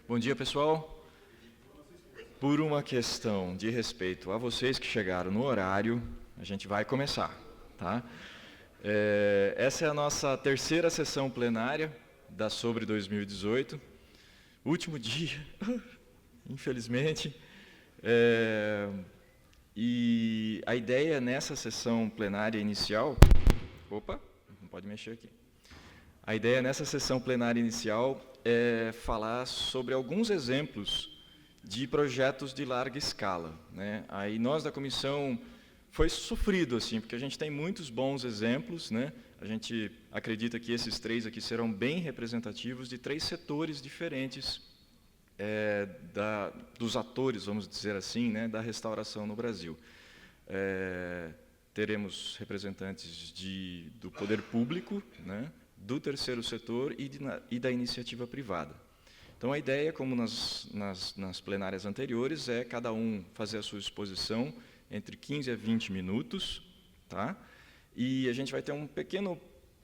Bom dia, pessoal. Por uma questão de respeito a vocês que chegaram no horário, a gente vai começar, tá? Essa é a nossa terceira sessão plenária da Sobre 2018. Último dia, infelizmente. E a ideia nessa sessão plenária inicial... Opa, não pode mexer aqui. A ideia nessa sessão plenária inicial é falar sobre alguns exemplos de projetos de larga escala, né? Aí nós da comissão foi sofrido assim, porque a gente tem muitos bons exemplos, né? A gente acredita que esses três aqui serão bem representativos de três setores diferentes dos atores, vamos dizer assim, né, da restauração no Brasil. Teremos representantes do poder público, né, do terceiro setor e da iniciativa privada. Então, a ideia, como nas plenárias anteriores, é cada um fazer a sua exposição entre 15 a 20 minutos, tá? E a gente vai ter um pequeno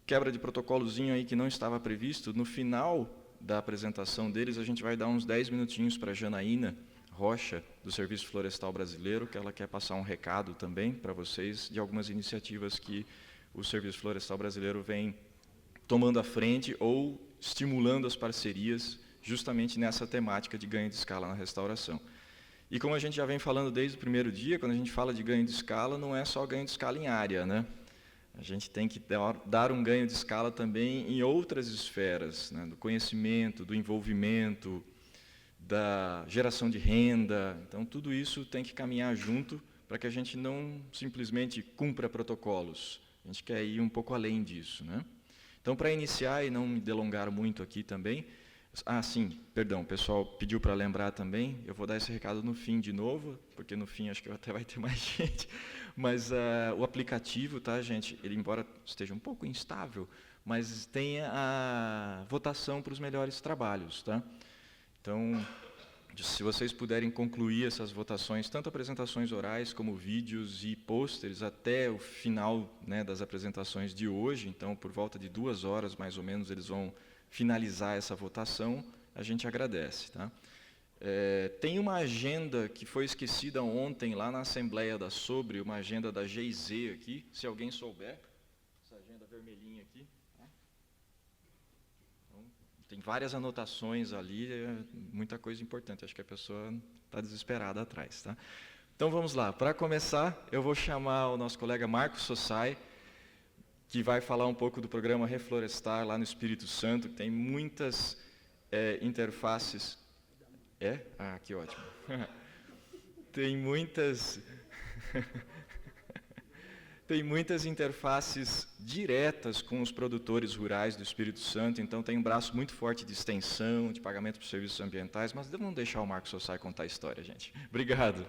quebra de protocolozinho aí que não estava previsto. No final da apresentação deles, a gente vai dar uns 10 minutinhos para a Janaína Rocha, do Serviço Florestal Brasileiro, que ela quer passar um recado também para vocês de algumas iniciativas que o Serviço Florestal Brasileiro vem tomando a frente ou estimulando as parcerias justamente nessa temática de ganho de escala na restauração. E como a gente já vem falando desde o primeiro dia, quando a gente fala de ganho de escala, não é só ganho de escala em área, né? A gente tem que dar um ganho de escala também em outras esferas, né? Do conhecimento, do envolvimento, da geração de renda. Então, tudo isso tem que caminhar junto para que a gente não simplesmente cumpra protocolos. A gente quer ir um pouco além disso, né? Então, para iniciar e não me delongar muito aqui também... sim, perdão, o pessoal pediu para lembrar também, eu vou dar esse recado no fim de novo, porque no fim acho que até vai ter mais gente, mas o aplicativo, tá, gente, ele embora esteja um pouco instável, mas tem a votação para os melhores trabalhos, tá? Então, se vocês puderem concluir essas votações, tanto apresentações orais como vídeos e pôsteres até o final, né, das apresentações de hoje, então por volta de 2 horas mais ou menos eles vão finalizar essa votação, a gente agradece, tá? Tem uma agenda que foi esquecida ontem lá na Assembleia da Sobre, uma agenda da GIZ aqui, se alguém souber, essa agenda vermelhinha aqui. Tem várias anotações ali, muita coisa importante. Acho que a pessoa está desesperada atrás, tá? Então, vamos lá. Para começar, eu vou chamar o nosso colega Marcos Sossai, que vai falar um pouco do programa Reflorestar lá no Espírito Santo, que tem muitas interfaces... que ótimo. Tem muitas... Tem muitas interfaces diretas com os produtores rurais do Espírito Santo, então tem um braço muito forte de extensão, de pagamento por serviços ambientais, mas vamos deixar o Marcos Sossai contar a história, gente. Obrigado.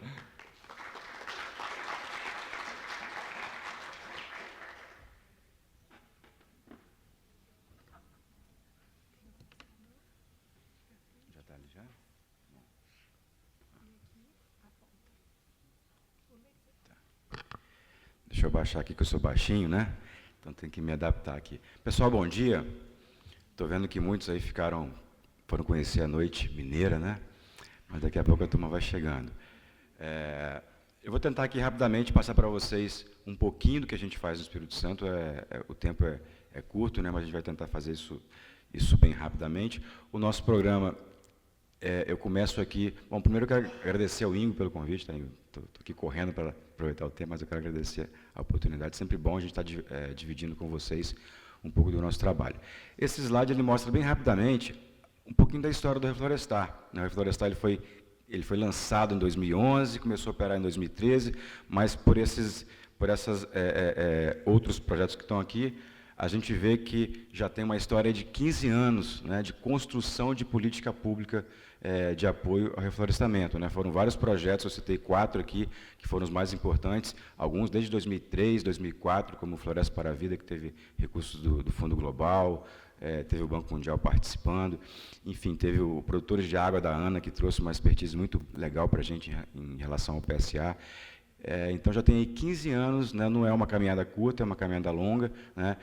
Já está ali já? Deixa eu baixar aqui, que eu sou baixinho, né? Então tem que me adaptar aqui. Pessoal, bom dia. Estou vendo que muitos aí foram conhecer a Noite Mineira, né? Mas daqui a pouco a turma vai chegando. Eu vou tentar aqui rapidamente passar para vocês um pouquinho do que a gente faz no Espírito Santo. O tempo é curto, né? Mas a gente vai tentar fazer isso bem rapidamente. O nosso programa, eu começo aqui... Bom, primeiro eu quero agradecer ao Ingo pelo convite, tá? Estou aqui correndo para aproveitar o tempo, mas eu quero agradecer a oportunidade. Sempre bom a gente estar dividindo com vocês um pouco do nosso trabalho. Esse slide ele mostra bem rapidamente um pouquinho da história do Reflorestar. O Reflorestar ele foi lançado em 2011, começou a operar em 2013, mas por esses outros projetos que estão aqui, a gente vê que já tem uma história de 15 anos, né, de construção de política pública de apoio ao reflorestamento, né? Foram vários projetos, eu citei 4 aqui, que foram os mais importantes, alguns desde 2003, 2004, como o Floresta para a Vida, que teve recursos do Fundo Global, teve o Banco Mundial participando, enfim, teve o Produtores de Água da ANA, que trouxe uma expertise muito legal para a gente em relação ao PSA. Então, já tem aí 15 anos, né, não é uma caminhada curta, é uma caminhada longa, né,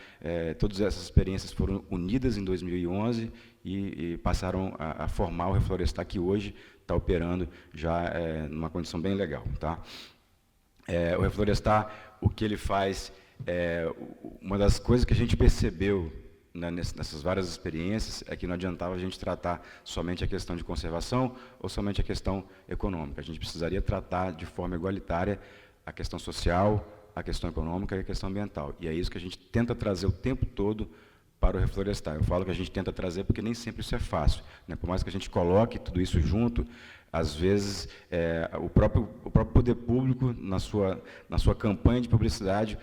todas essas experiências foram unidas em 2011 e passaram a formar o Reflorestar, que hoje está operando já numa condição bem legal. Tá? O Reflorestar, o que ele faz, uma das coisas que a gente percebeu, né, nessas várias experiências, é que não adiantava a gente tratar somente a questão de conservação ou somente a questão econômica. A gente precisaria tratar de forma igualitária a questão social, a questão econômica e a questão ambiental. E é isso que a gente tenta trazer o tempo todo para o Reflorestar. Eu falo que a gente tenta trazer porque nem sempre isso é fácil, né? Por mais que a gente coloque tudo isso junto, às vezes o próprio poder público, na sua campanha de publicidade,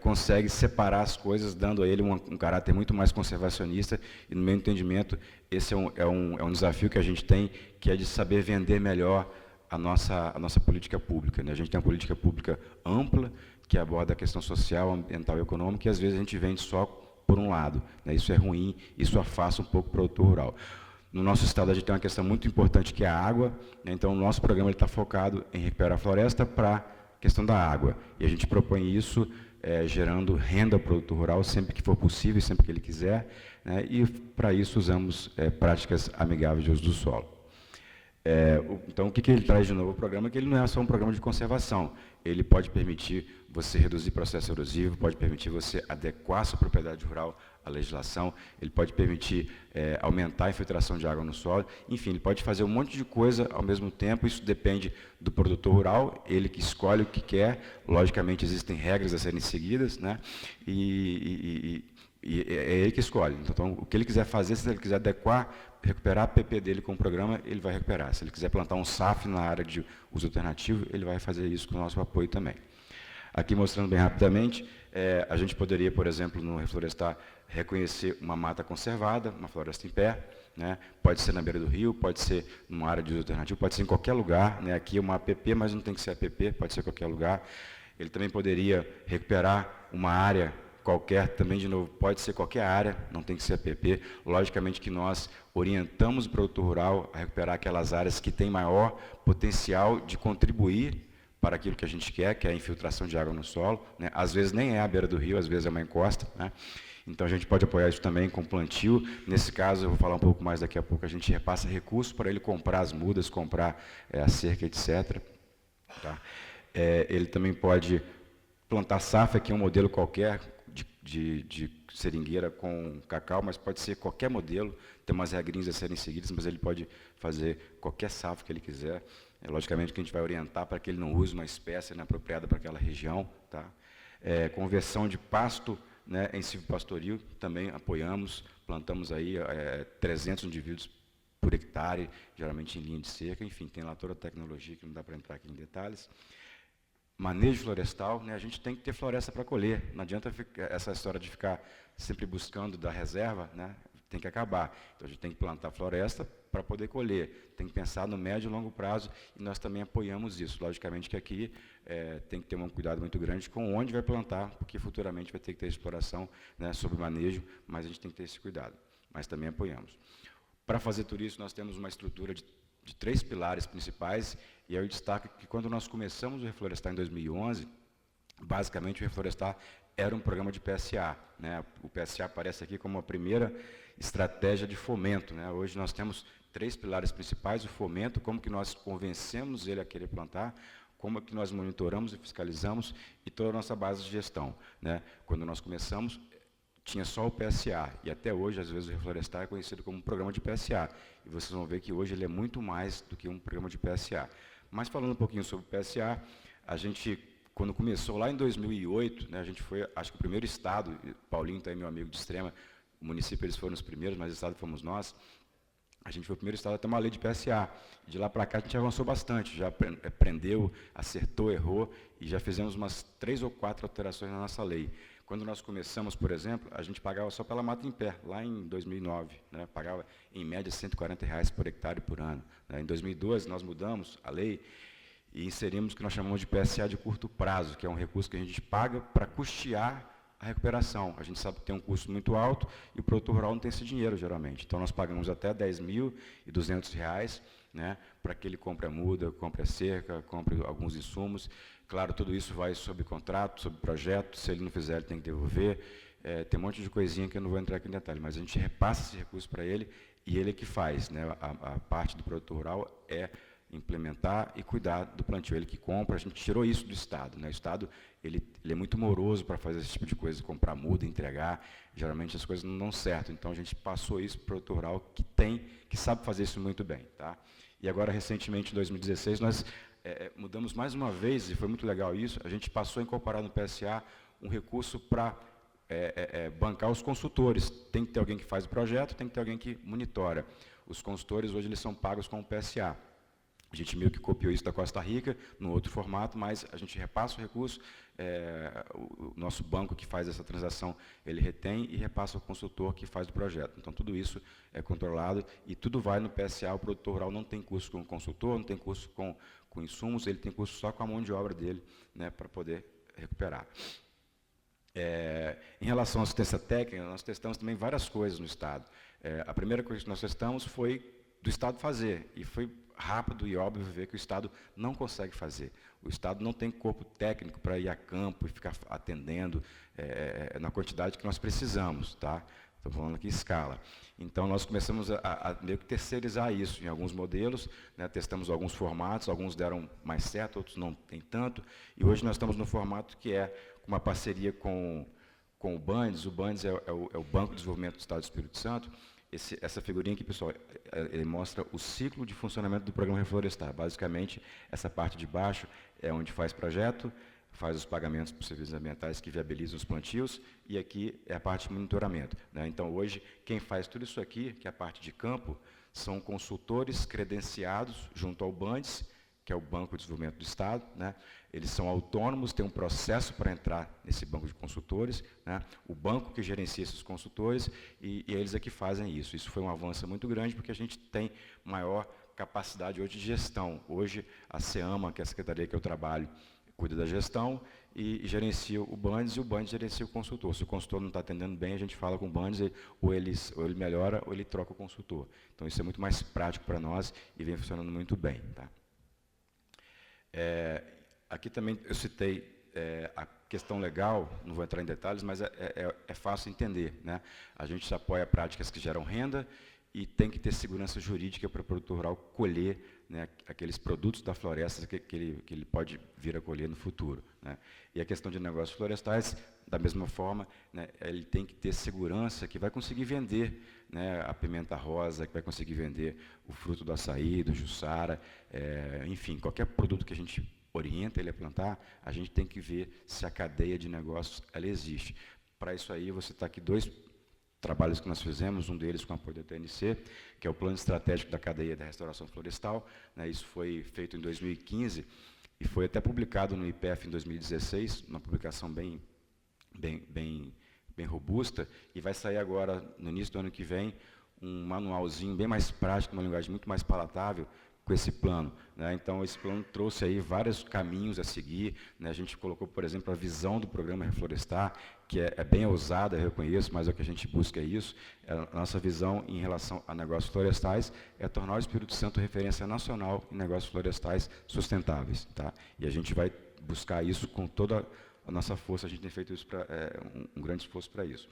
consegue separar as coisas, dando a ele um caráter muito mais conservacionista, e, no meu entendimento, esse é um desafio que a gente tem, que é de saber vender melhor a nossa política pública. Né? A gente tem uma política pública ampla, que aborda a questão social, ambiental e econômica, e às vezes a gente vende só por um lado. Né? Isso é ruim, isso afasta um pouco o produtor rural. No nosso estado, a gente tem uma questão muito importante, que é a água. Né? Então, o nosso programa está focado em recuperar a floresta para a questão da água. E a gente propõe isso gerando renda ao produtor rural sempre que for possível, sempre que ele quiser, né? E para isso usamos práticas amigáveis de uso do solo. Então, o que ele traz de novo? O programa que ele não é só um programa de conservação, ele pode permitir você reduzir processo erosivo, pode permitir você adequar sua propriedade rural à legislação, ele pode permitir aumentar a infiltração de água no solo, enfim, ele pode fazer um monte de coisa ao mesmo tempo. Isso depende do produtor rural, ele que escolhe o que quer. Logicamente, existem regras a serem seguidas, né? E é ele que escolhe. Então, o que ele quiser fazer, se ele quiser adequar, recuperar a PP dele com o programa, ele vai recuperar. Se ele quiser plantar um SAF na área de uso alternativo, ele vai fazer isso com o nosso apoio também. Aqui, mostrando bem rapidamente, a gente poderia, por exemplo, no Reflorestar, reconhecer uma mata conservada, uma floresta em pé, né? Pode ser na beira do rio, pode ser numa área de uso alternativo, pode ser em qualquer lugar, né? Aqui é uma APP, mas não tem que ser APP, pode ser em qualquer lugar. Ele também poderia recuperar uma área qualquer, também, de novo, pode ser qualquer área, não tem que ser APP. Logicamente que nós orientamos o produtor rural a recuperar aquelas áreas que têm maior potencial de contribuir para aquilo que a gente quer, que é a infiltração de água no solo, né? Às vezes nem é a beira do rio, às vezes é uma encosta, né? Então, a gente pode apoiar isso também com plantio. Nesse caso, eu vou falar um pouco mais daqui a pouco, a gente repassa recursos para ele comprar as mudas, comprar a cerca, etc. Tá? Ele também pode plantar safra, que é um modelo qualquer de seringueira com cacau, mas pode ser qualquer modelo, tem umas regrinhas a serem seguidas, mas ele pode fazer qualquer safra que ele quiser. Logicamente que a gente vai orientar para que ele não use uma espécie inapropriada para aquela região. Tá? Conversão de pasto, né, em silvopastoril, também apoiamos, plantamos aí 300 indivíduos por hectare, geralmente em linha de cerca, enfim, tem lá toda a tecnologia que não dá para entrar aqui em detalhes. Manejo florestal, né, a gente tem que ter floresta para colher, não adianta essa história de ficar sempre buscando da reserva, né, tem que acabar. Então, a gente tem que plantar floresta para poder colher, tem que pensar no médio e longo prazo, e nós também apoiamos isso. Logicamente que aqui tem que ter um cuidado muito grande com onde vai plantar, porque futuramente vai ter que ter exploração, né, sobre manejo, mas a gente tem que ter esse cuidado, mas também apoiamos. Para fazer tudo isso, nós temos uma estrutura de 3 pilares principais, e eu destaco que quando nós começamos o Reflorestar em 2011, basicamente o Reflorestar era um programa de PSA. Né? O PSA aparece aqui como a primeira estratégia de fomento. Né? Hoje nós temos 3 pilares principais: o fomento, como que nós convencemos ele a querer plantar, como que nós monitoramos e fiscalizamos, e toda a nossa base de gestão. Né? Quando nós começamos, tinha só o PSA, e até hoje, às vezes, o Reflorestar é conhecido como um programa de PSA, e vocês vão ver que hoje ele é muito mais do que um programa de PSA. Mas, falando um pouquinho sobre o PSA, a gente, quando começou lá em 2008, né, a gente foi, acho que o primeiro estado, Paulinho está aí, meu amigo de Extrema, o município eles foram os primeiros, mas o estado fomos nós, a gente foi o primeiro estado a ter uma lei de PSA. De lá para cá a gente avançou bastante, já aprendeu, acertou, errou, e já fizemos umas 3 ou 4 alterações na nossa lei. Quando nós começamos, por exemplo, a gente pagava só pela mata em pé, lá em 2009, né, pagava em média R$140 por hectare por ano. Né. Em 2012 nós mudamos a lei e inserimos o que nós chamamos de PSA de curto prazo, que é um recurso que a gente paga para custear a recuperação. A gente sabe que tem um custo muito alto e o produtor rural não tem esse dinheiro, geralmente. Então, nós pagamos até R$10.200, né, para que ele compre a muda, compre a cerca, compre alguns insumos. Claro, tudo isso vai sob contrato, sob projeto, se ele não fizer, ele tem que devolver. Tem um monte de coisinha que eu não vou entrar aqui em detalhe, mas a gente repassa esse recurso para ele e ele é que faz, né? A parte do produtor rural é implementar e cuidar do plantio, ele que compra. A gente tirou isso do Estado, né? O Estado ele é muito moroso para fazer esse tipo de coisa, comprar muda, entregar, geralmente as coisas não dão certo, então a gente passou isso para o produtor rural que sabe fazer isso muito bem, tá? E agora, recentemente, em 2016, nós mudamos mais uma vez, e foi muito legal isso, a gente passou a incorporar no PSA um recurso para bancar os consultores. Tem que ter alguém que faz o projeto, tem que ter alguém que monitora. Os consultores, hoje, eles são pagos com o PSA. A gente meio que copiou isso da Costa Rica, num outro formato, mas a gente repassa o recurso, o nosso banco que faz essa transação, ele retém e repassa ao consultor que faz o projeto. Então, tudo isso é controlado e tudo vai no PSA. O produtor rural não tem custo com o consultor, não tem custo com insumos, ele tem custo só com a mão de obra dele, né, para poder recuperar. Em relação à assistência técnica, nós testamos também várias coisas no Estado. A primeira coisa que nós testamos foi do Estado fazer, e foi rápido e óbvio ver que o Estado não consegue fazer. O Estado não tem corpo técnico para ir a campo e ficar atendendo na quantidade que nós precisamos, tá? Estou falando aqui em escala. Então, nós começamos a meio que terceirizar isso em alguns modelos, né? Testamos alguns formatos, alguns deram mais certo, outros não tem tanto, e hoje nós estamos no formato que é uma parceria com o BANDES. O BANDES é o Banco de Desenvolvimento do Estado do Espírito Santo. Essa figurinha aqui, pessoal, ele mostra o ciclo de funcionamento do programa Reflorestar. Basicamente, essa parte de baixo é onde faz projeto, faz os pagamentos para os serviços ambientais que viabilizam os plantios, e aqui é a parte de monitoramento, né? Então, hoje, quem faz tudo isso aqui, que é a parte de campo, são consultores credenciados junto ao BANDES, que é o Banco de Desenvolvimento do Estado, né? Eles são autônomos, tem um processo para entrar nesse banco de consultores, né? O banco que gerencia esses consultores, e eles é que fazem isso. Isso foi um avanço muito grande, porque a gente tem maior capacidade hoje de gestão. Hoje, a SEAMA, que é a secretaria que eu trabalho, cuida da gestão e gerencia o BANDES, e o BANDES gerencia o consultor. Se o consultor não está atendendo bem, a gente fala com o BANDES, ou ele melhora, ou ele troca o consultor. Então, isso é muito mais prático para nós e vem funcionando muito bem, tá? Aqui também eu citei a questão legal, não vou entrar em detalhes, mas é fácil entender, né? A gente apoia práticas que geram renda e tem que ter segurança jurídica para o produtor rural colher, né, aqueles produtos da floresta que ele pode vir a colher no futuro, né? E a questão de negócios florestais, da mesma forma, né, ele tem que ter segurança que vai conseguir vender, né, a pimenta rosa, que vai conseguir vender o fruto do açaí, do jussara, enfim, qualquer produto que a gente orienta ele a plantar, a gente tem que ver se a cadeia de negócios ela existe. Para isso aí, você está aqui dois trabalhos que nós fizemos, um deles com apoio da TNC, que é o Plano Estratégico da Cadeia da Restauração Florestal, né? Isso foi feito em 2015 e foi até publicado no IPF em 2016, uma publicação bem robusta, e vai sair agora, no início do ano que vem, um manualzinho bem mais prático, uma linguagem muito mais palatável, com esse plano, né? Então, esse plano trouxe aí vários caminhos a seguir, né? A gente colocou, por exemplo, a visão do programa Reflorestar, que é bem ousada, eu reconheço, mas o que a gente busca é isso. A nossa visão em relação a negócios florestais é tornar o Espírito Santo referência nacional em negócios florestais sustentáveis, tá? E a gente vai buscar isso com toda a nossa força, a gente tem feito isso um grande esforço para isso.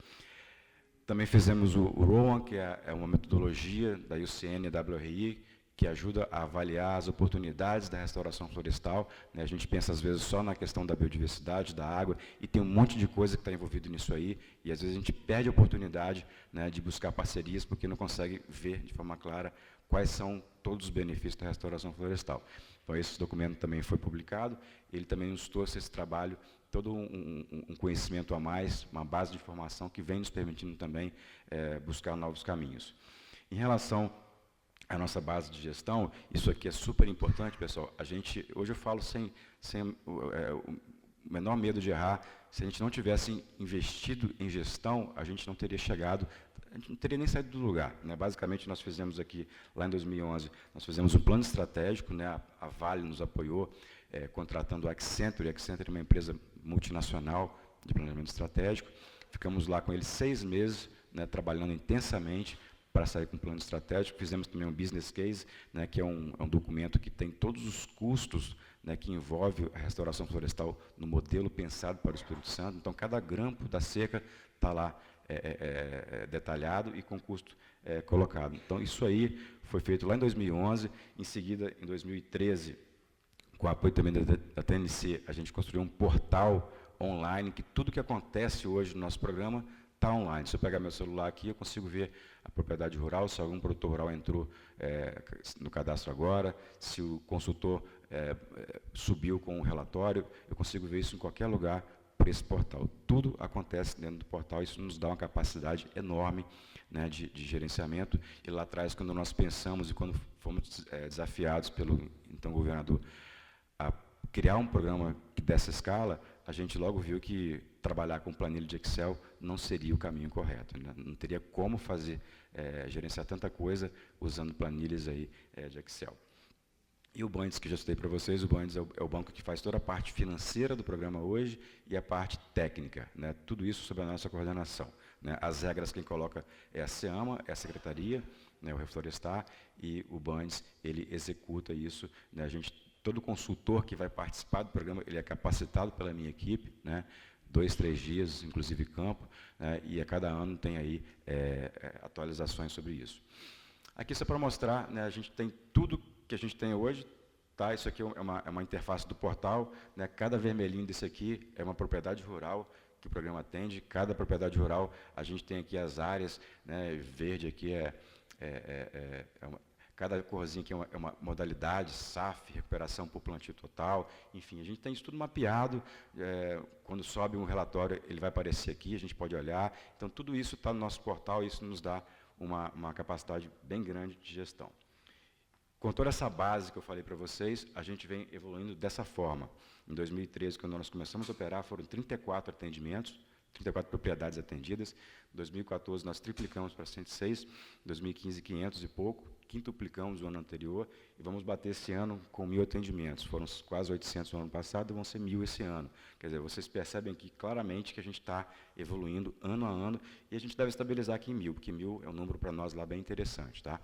Também fizemos o ROAN, que é uma metodologia da IUCN e da WRI, que ajuda a avaliar as oportunidades da restauração florestal, né? A gente pensa, às vezes, só na questão da biodiversidade, da água, e tem um monte de coisa que está envolvido nisso aí, e às vezes a gente perde a oportunidade, né, de buscar parcerias, porque não consegue ver de forma clara quais são todos os benefícios da restauração florestal. Então, esse documento também foi publicado, ele também nos trouxe esse trabalho, todo um conhecimento a mais, uma base de informação que vem nos permitindo também buscar novos caminhos. Em relação a nossa base de gestão, isso aqui é super importante, pessoal. Hoje eu falo sem o menor medo de errar. Se a gente não tivesse investido em gestão, a gente não teria chegado, a gente não teria nem saído do lugar, né? Basicamente, nós fizemos aqui, lá em 2011, nós fizemos um plano estratégico, né? A Vale nos apoiou, contratando a Accenture. A Accenture é uma empresa multinacional de planejamento estratégico. Ficamos lá com eles 6 meses, né, trabalhando intensamente para sair com um plano estratégico. Fizemos também um business case, né, que é um documento que tem todos os custos né, que envolve a restauração florestal no modelo pensado para o Espírito Santo. Então, cada grampo da cerca está lá detalhado e com custo colocado. Então, isso aí foi feito lá em 2011, em seguida, em 2013, com o apoio também da TNC, a gente construiu um portal online, que tudo que acontece hoje no nosso programa está online. Se eu pegar meu celular aqui, eu consigo ver a propriedade rural, se algum produtor rural entrou no cadastro agora, se o consultor subiu com o relatório, eu consigo ver isso em qualquer lugar por esse portal. Tudo acontece dentro do portal, isso nos dá uma capacidade enorme, né, de gerenciamento. E lá atrás, quando nós pensamos e quando fomos desafiados pelo então governador a criar um programa dessa escala, a gente logo viu que trabalhar com planilha de Excel não seria o caminho correto, né? Não teria como fazer, gerenciar tanta coisa usando planilhas aí, de Excel. E o Bandes, que já citei para vocês, o Bandes é o banco que faz toda a parte financeira do programa hoje e a parte técnica, né? Tudo isso sob a nossa coordenação, né? As regras quem coloca é a SEAMA, é a Secretaria, né, o Reflorestar, e o Bandes, ele executa isso, né? Todo consultor que vai participar do programa, ele é capacitado pela minha equipe, né? 2, 3 dias, inclusive campo, né? E a cada ano tem aí atualizações sobre isso. Aqui só para mostrar, né, a gente tem tudo que a gente tem hoje, tá? Isso aqui é uma interface do portal, né? Cada vermelhinho desse aqui é uma propriedade rural que o programa atende. Cada propriedade rural, a gente tem aqui as áreas, né? Verde aqui cada corzinha aqui é uma modalidade, SAF, recuperação por plantio total, enfim, a gente tem isso tudo mapeado, quando sobe um relatório, ele vai aparecer aqui, a gente pode olhar, então tudo isso está no nosso portal e isso nos dá uma capacidade bem grande de gestão. Com toda essa base que eu falei para vocês, a gente vem evoluindo dessa forma. Em 2013, quando nós começamos a operar, foram 34 atendimentos, 34 propriedades atendidas. Em 2014, nós triplicamos para 106, em 2015, 500 e pouco, quintuplicamos o ano anterior, e vamos bater esse ano com 1.000 atendimentos. Foram quase 800 no ano passado, e vão ser 1.000 esse ano. Quer dizer, vocês percebem aqui claramente que a gente está evoluindo ano a ano, e a gente deve estabilizar aqui em 1.000, porque 1.000 é um número para nós lá bem interessante. Tá?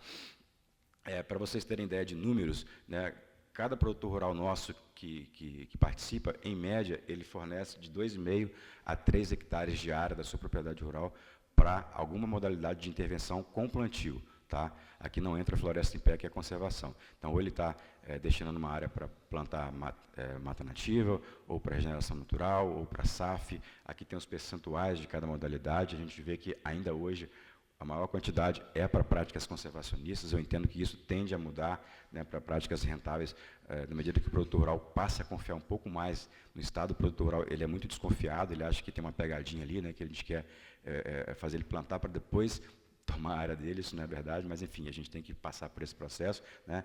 Para vocês terem ideia de números, né, cada produtor rural nosso que participa, em média, ele fornece de 2,5 a 3 hectares de área da sua propriedade rural para alguma modalidade de intervenção com plantio. Tá? Aqui não entra a floresta em pé, que é a conservação. Então, ou ele está destinando uma área para plantar mata nativa, ou para regeneração natural, ou para SAF. Aqui tem os percentuais de cada modalidade. A gente vê que, ainda hoje, a maior quantidade é para práticas conservacionistas. Eu entendo que isso tende a mudar, né, para práticas rentáveis, na medida que o produtor rural passa a confiar um pouco mais no Estado. O produtor rural, ele é muito desconfiado, ele acha que tem uma pegadinha ali, né, que a gente quer fazer ele plantar para depois tomar a área dele. Isso não é verdade, mas, enfim, a gente tem que passar por esse processo. Né?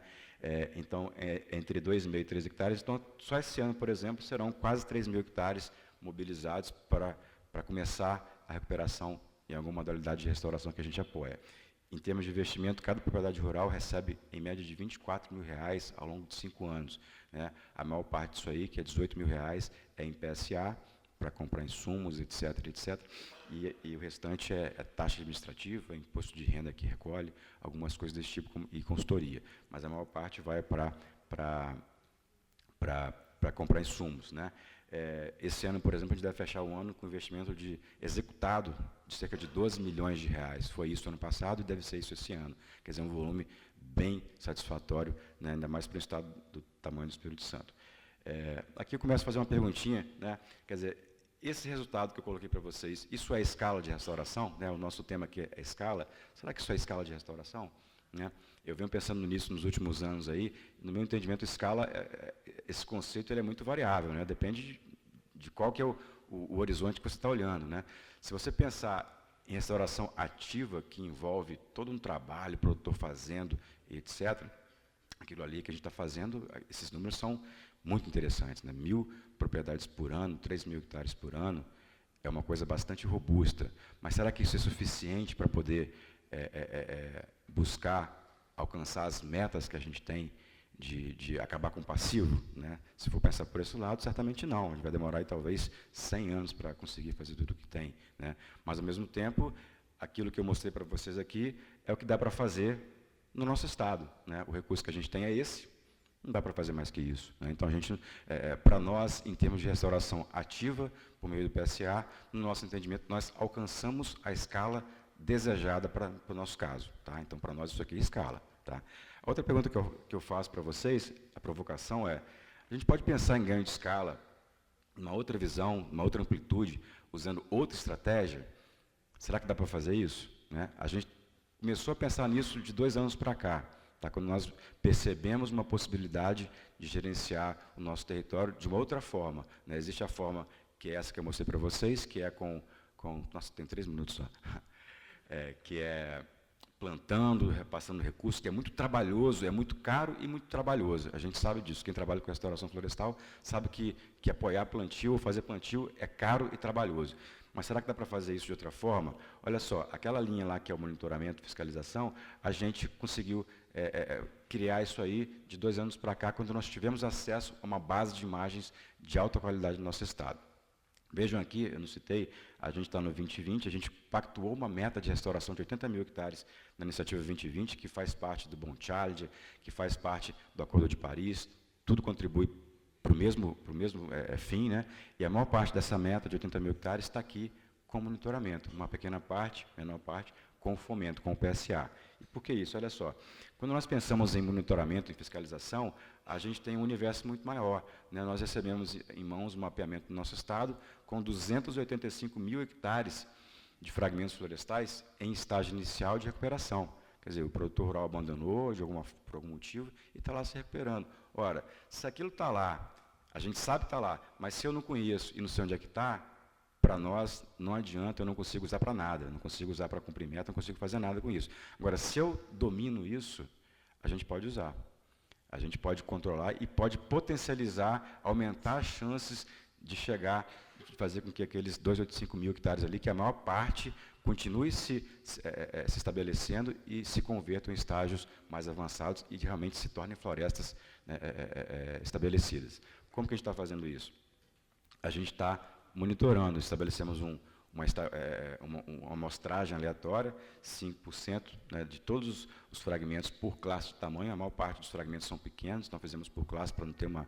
Então, entre 2,5 e 3 hectares. Então, só esse ano, por exemplo, serão quase 3.000 hectares mobilizados para começar a recuperação em alguma modalidade de restauração que a gente apoia. Em termos de investimento, cada propriedade rural recebe, em média, de R$24 mil ao longo de 5 anos. Né? A maior parte disso aí, que é R$18 mil, é em PSA, para comprar insumos, etc., etc. E o restante é taxa administrativa, imposto de renda que recolhe, algumas coisas desse tipo, e consultoria. Mas a maior parte vai para comprar insumos. Né? Esse ano, por exemplo, a gente deve fechar o ano com investimento executado de cerca de R$12 milhões. Foi isso ano passado e deve ser isso esse ano. Quer dizer, um volume bem satisfatório, né, ainda mais para um estado do tamanho do Espírito Santo. Aqui eu começo a fazer uma perguntinha. Né? Quer dizer, esse resultado que eu coloquei para vocês, isso é escala de restauração? Né? O nosso tema aqui é escala. Será que isso é escala de restauração? Né? Eu venho pensando nisso nos últimos anos aí. No meu entendimento, escala, esse conceito ele é muito variável, né? Depende de qual que é o horizonte que você está olhando. Né? Se você pensar em restauração ativa, que envolve todo um trabalho, produtor fazendo, etc., aquilo ali que a gente está fazendo, esses números são muito interessantes. Né? 1.000 propriedades por ano, 3.000 hectares por ano, é uma coisa bastante robusta. Mas será que isso é suficiente para poder buscar alcançar as metas que a gente tem de acabar com o passivo? Né? Se for pensar por esse lado, certamente não. A gente vai demorar aí, talvez 100 anos para conseguir fazer tudo o que tem. Né? Mas, ao mesmo tempo, aquilo que eu mostrei para vocês aqui é o que dá para fazer no nosso estado. Né? O recurso que a gente tem é esse, Não dá para fazer mais que isso, né? Então, a gente, para nós, em termos de restauração ativa, por meio do PSA, no nosso entendimento, nós alcançamos a escala desejada para o nosso caso. Tá? Então, para nós, isso aqui é escala. Tá? A outra pergunta que eu faço para vocês, a provocação é, a gente pode pensar em ganho de escala, uma outra visão, uma outra amplitude, usando outra estratégia? Será que dá para fazer isso? Né? A gente começou a pensar nisso de 2 anos para cá, tá? Quando nós percebemos uma possibilidade de gerenciar o nosso território de uma outra forma. Né? Existe a forma que é essa que eu mostrei para vocês, que é com nossa, tem 3 minutos só, que é plantando, repassando recursos, que é muito trabalhoso, é muito caro e muito trabalhoso. A gente sabe disso. Quem trabalha com restauração florestal sabe que apoiar plantio ou fazer plantio é caro e trabalhoso. Mas será que dá para fazer isso de outra forma? Olha só, aquela linha lá que é o monitoramento, fiscalização, a gente conseguiu criar isso aí de 2 anos para cá, quando nós tivemos acesso a uma base de imagens de alta qualidade no nosso estado. Vejam aqui, eu não citei, a gente está no 2020, a gente pactuou uma meta de restauração de 80 mil hectares na iniciativa 2020, que faz parte do Bon Charge, que faz parte do Acordo de Paris, tudo contribui para o mesmo fim, né? E a maior parte dessa meta de 80 mil hectares está aqui com monitoramento, uma pequena parte, menor parte, com o fomento, com o PSA. E por que isso? Olha só, quando nós pensamos em monitoramento e fiscalização, a gente tem um universo muito maior, né? Nós recebemos em mãos um mapeamento do nosso estado com 285 mil hectares de fragmentos florestais em estágio inicial de recuperação. Quer dizer, o produtor rural abandonou por algum motivo e está lá se recuperando. Ora, se aquilo está lá, a gente sabe que está lá, mas se eu não conheço e não sei onde é que está, para nós não adianta, eu não consigo usar para nada, não consigo usar para cumprir meta, não consigo fazer nada com isso. Agora, se eu domino isso, a gente pode usar. A gente pode controlar e pode potencializar, aumentar as chances de chegar, de fazer com que aqueles 285 mil hectares ali, que a maior parte continue se estabelecendo e se convertam em estágios mais avançados e realmente se tornem florestas, né, estabelecidas. Como que a gente está fazendo isso? A gente está monitorando, estabelecemos uma amostragem aleatória, 5%, né, de todos os fragmentos por classe de tamanho, a maior parte dos fragmentos são pequenos, então fazemos por classe para não ter uma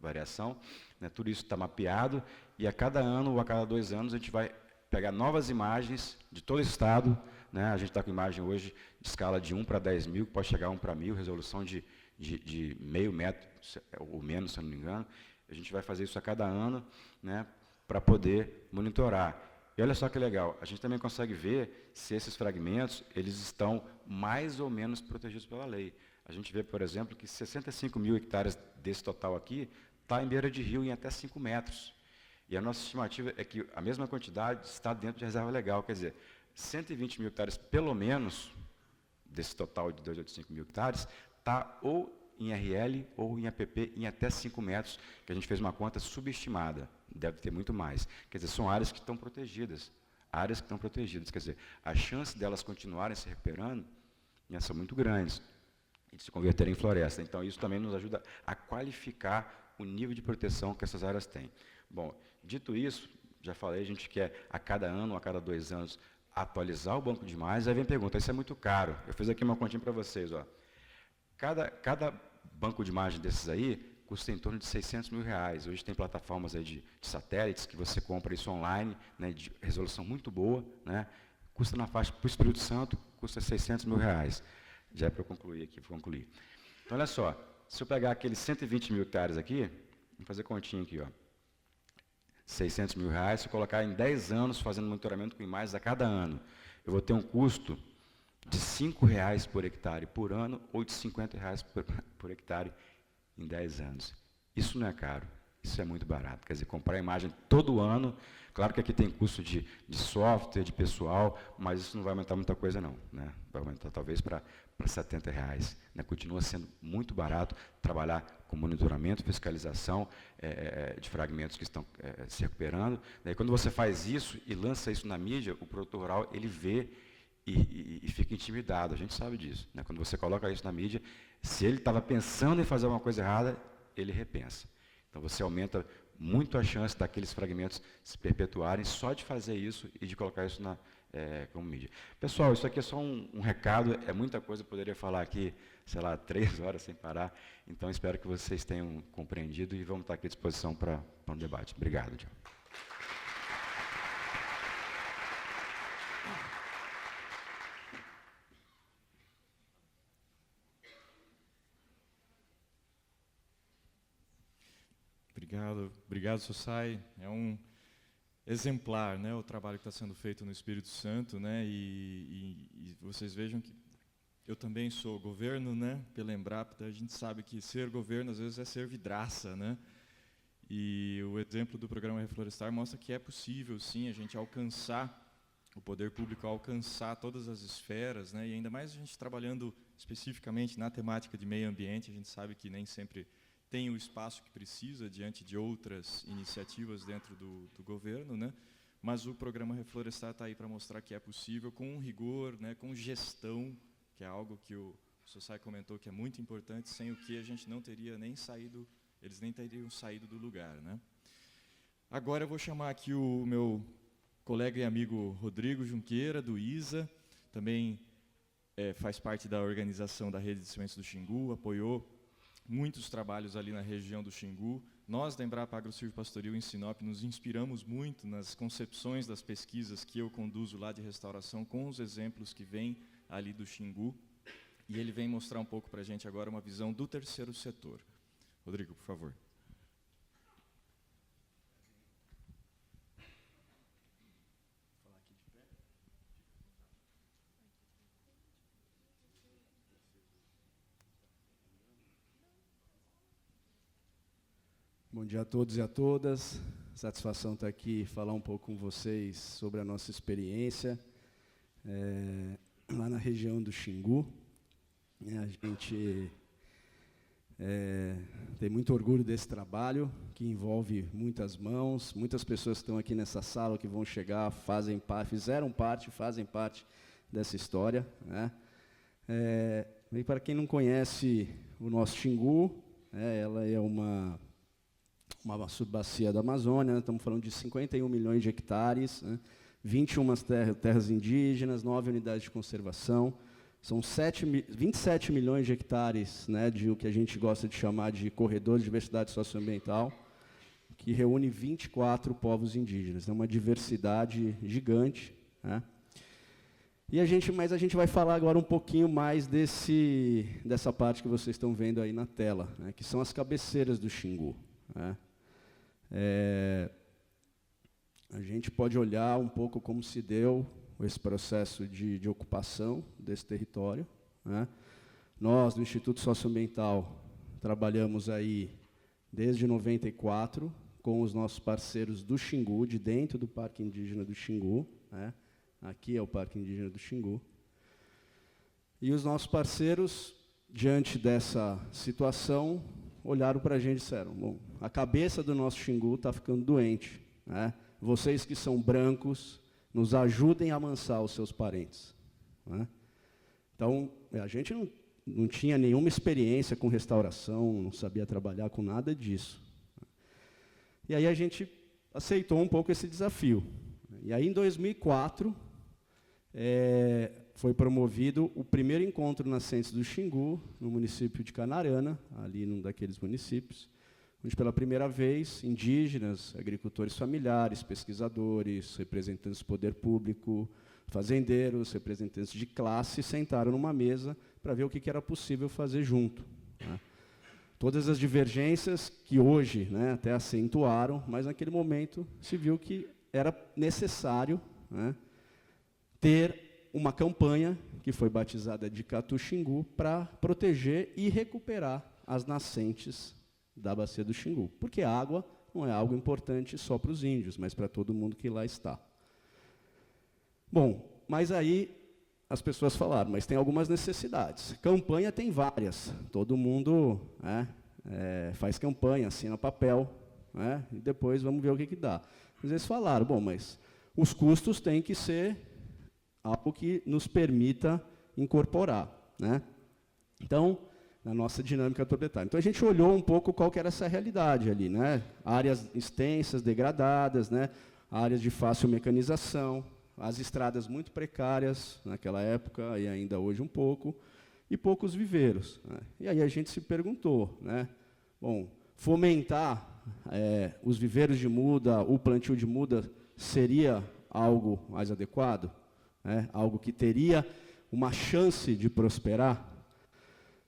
variação. Né, tudo isso está mapeado e a cada ano ou a cada 2 anos a gente vai pegar novas imagens de todo o estado. Né, a gente está com imagem hoje de escala de 1 para 10 mil, que pode chegar a 1 para 1000, resolução de meio metro ou menos, se eu não me engano. A gente vai fazer isso a cada ano, né, para poder monitorar. E olha só que legal, a gente também consegue ver se esses fragmentos eles estão mais ou menos protegidos pela lei. A gente vê, por exemplo, que 65 mil hectares desse total aqui está em beira de rio em até 5 metros. E a nossa estimativa é que a mesma quantidade está dentro de reserva legal, quer dizer, 120 mil hectares, pelo menos, desse total de 285 mil hectares, está ou em RL ou em APP em até 5 metros, que a gente fez uma conta subestimada, deve ter muito mais. Quer dizer, são áreas que estão protegidas, quer dizer, a chance delas continuarem se recuperando são muito grandes, e de se converterem em floresta. Então, isso também nos ajuda a qualificar o nível de proteção que essas áreas têm. Bom, dito isso, já falei, a gente quer a cada ano ou a cada 2 anos atualizar o banco de imagens. Aí vem a pergunta, isso é muito caro. Eu fiz aqui uma continha para vocês, ó. Cada banco de imagem desses aí custa em torno de 600 mil reais. Hoje tem plataformas aí de satélites que você compra isso online, né, de resolução muito boa, né, custa na faixa, para o Espírito Santo, custa 600 mil reais. Já é para eu concluir aqui, vou concluir. Então, olha só, se eu pegar aqueles 120 mil hectares aqui, vamos fazer continha aqui, ó, 600 mil reais, se eu colocar em 10 anos fazendo monitoramento com imagens a cada ano, eu vou ter um custo de R$5 por hectare por ano ou de R$50 por hectare em 10 anos. Isso não é caro, isso é muito barato. Quer dizer, comprar imagem todo ano, claro que aqui tem custo de software, de pessoal, mas isso não vai aumentar muita coisa não, né? Vai aumentar talvez para R$70. Né? Continua sendo muito barato trabalhar com monitoramento, fiscalização de fragmentos que estão se recuperando. Daí, quando você faz isso e lança isso na mídia, o produtor rural ele vê e fica intimidado, a gente sabe disso. Né? Quando você coloca isso na mídia, se ele estava pensando em fazer uma coisa errada, ele repensa. Então, você aumenta muito a chance daqueles fragmentos se perpetuarem só de fazer isso e de colocar isso como mídia. Pessoal, isso aqui é só um recado, é muita coisa, eu poderia falar aqui, sei lá, 3 horas sem parar, então espero que vocês tenham compreendido e vamos estar aqui à disposição para um debate. Obrigado, John. Obrigado, Sossai. É um exemplar, né, o trabalho que está sendo feito no Espírito Santo, né, e vocês vejam que eu também sou governo, né, pela Embrapa, a gente sabe que ser governo às vezes é ser vidraça, né, e o exemplo do programa Reflorestar mostra que é possível, sim, a gente alcançar, o poder público alcançar todas as esferas, né, e ainda mais a gente trabalhando especificamente na temática de meio ambiente, a gente sabe que nem sempre tem o espaço que precisa diante de outras iniciativas dentro do governo, né? Mas o programa Reflorestar está aí para mostrar que é possível com rigor, né, com gestão, que é algo que o Sossai comentou que é muito importante, sem o que a gente não teria nem saído, eles nem teriam saído do lugar, né? Agora eu vou chamar aqui o meu colega e amigo Rodrigo Junqueira, do ISA, também faz parte da organização da Rede de Sementes do Xingu, apoiou muitos trabalhos ali na região do Xingu. Nós, da Embrapa Agrosilvopastoril em Sinop, nos inspiramos muito nas concepções das pesquisas que eu conduzo lá de restauração, com os exemplos que vêm ali do Xingu. E ele vem mostrar um pouco para a gente agora uma visão do terceiro setor. Rodrigo, por favor. Bom dia a todos e a todas. Satisfação estar aqui e falar um pouco com vocês sobre a nossa experiência lá na região do Xingu. A gente tem muito orgulho desse trabalho, que envolve muitas mãos, muitas pessoas que estão aqui nessa sala, que vão chegar, fazem parte dessa história, né? E para quem não conhece o nosso Xingu, ela é uma subbacia da Amazônia, estamos falando de 51 milhões de hectares, né, 21 terras indígenas, 9 unidades de conservação, são 27 milhões de hectares, né, de o que a gente gosta de chamar de corredor de diversidade socioambiental, que reúne 24 povos indígenas. É uma diversidade gigante, né? Mas a gente vai falar agora um pouquinho mais dessa parte que vocês estão vendo aí na tela, né, que são as cabeceiras do Xingu, né? A gente pode olhar um pouco como se deu esse processo de ocupação desse território, né? Nós, do Instituto Socioambiental, trabalhamos aí desde 94 com os nossos parceiros do Xingu, de dentro do Parque Indígena do Xingu, né? Aqui é o Parque Indígena do Xingu. E os nossos parceiros, diante dessa situação, olharam para a gente e disseram, bom, a cabeça do nosso Xingu está ficando doente, né? Vocês que são brancos, nos ajudem a amansar os seus parentes, né? Então, a gente não tinha nenhuma experiência com restauração, não sabia trabalhar com nada disso. E aí a gente aceitou um pouco esse desafio. E aí, em 2004, foi promovido o primeiro encontro nascentes do Xingu, no município de Canarana, ali num daqueles municípios, onde, pela primeira vez, indígenas, agricultores familiares, pesquisadores, representantes do poder público, fazendeiros, representantes de classe, sentaram numa mesa para ver o que era possível fazer junto, né? Todas as divergências que hoje, né, até acentuaram, mas naquele momento se viu que era necessário, né, ter uma campanha, que foi batizada de Catu Xingu, para proteger e recuperar as nascentes da bacia do Xingu. Porque a água não é algo importante só para os índios, mas para todo mundo que lá está. Bom, mas aí as pessoas falaram, mas tem algumas necessidades. Campanha tem várias, todo mundo, né, faz campanha, assina papel, né, e depois vamos ver o que dá. Mas eles falaram, bom, mas os custos têm que ser algo que nos permita incorporar, né? Então, na nossa dinâmica proprietária. Então, a gente olhou um pouco qual que era essa realidade ali, né? Áreas extensas, degradadas, né? Áreas de fácil mecanização, as estradas muito precárias naquela época e ainda hoje um pouco, e poucos viveiros, né? E aí a gente se perguntou, né? Bom, fomentar os viveiros de muda, o plantio de muda, seria algo mais adequado? Né? Algo que teria uma chance de prosperar?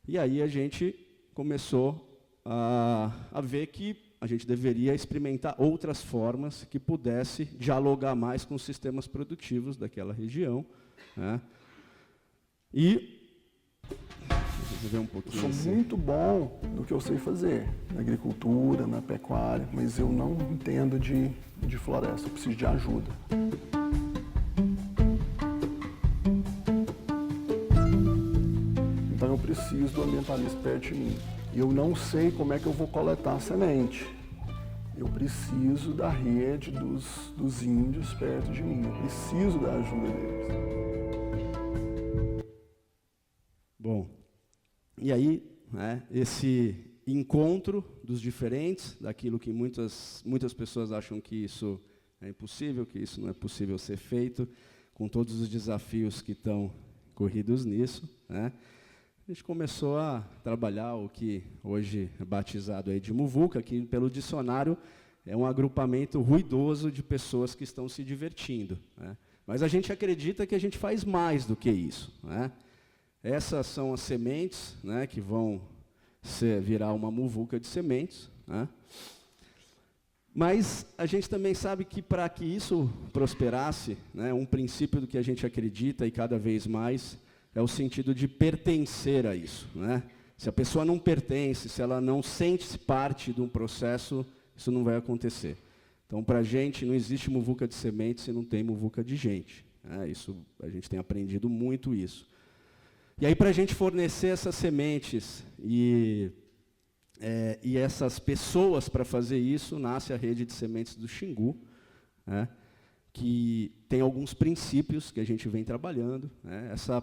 E aí a gente começou a ver que a gente deveria experimentar outras formas que pudesse dialogar mais com os sistemas produtivos daquela região, né? E vou ver um pouquinho. Eu sou muito bom no que eu sei fazer, na agricultura, na pecuária, mas eu não entendo de floresta, eu preciso de ajuda. Então eu preciso do ambientalista perto de mim. Eu não sei como é que eu vou coletar a semente. Eu preciso da rede dos índios perto de mim, eu preciso da ajuda deles. Bom, e aí, né, esse encontro dos diferentes, daquilo que muitas pessoas acham que isso é impossível, que isso não é possível ser feito, com todos os desafios que estão corridos nisso, né, a gente começou a trabalhar o que hoje é batizado aí de muvuca, que pelo dicionário é um agrupamento ruidoso de pessoas que estão se divertindo, né. Mas a gente acredita que a gente faz mais do que isso, né. Essas são as sementes, né, que vão virar uma muvuca de sementes, né. Mas a gente também sabe que para que isso prosperasse, né, um princípio do que a gente acredita e cada vez mais é o sentido de pertencer a isso, né. Se a pessoa não pertence, se ela não sente-se parte de um processo, isso não vai acontecer. Então, para a gente, não existe muvuca de sementes se não tem muvuca de gente, né. Isso, a gente tem aprendido muito isso. E aí, para a gente fornecer essas sementes e essas pessoas para fazer isso, nasce a rede de sementes do Xingu, né, que tem alguns princípios que a gente vem trabalhando, né, essa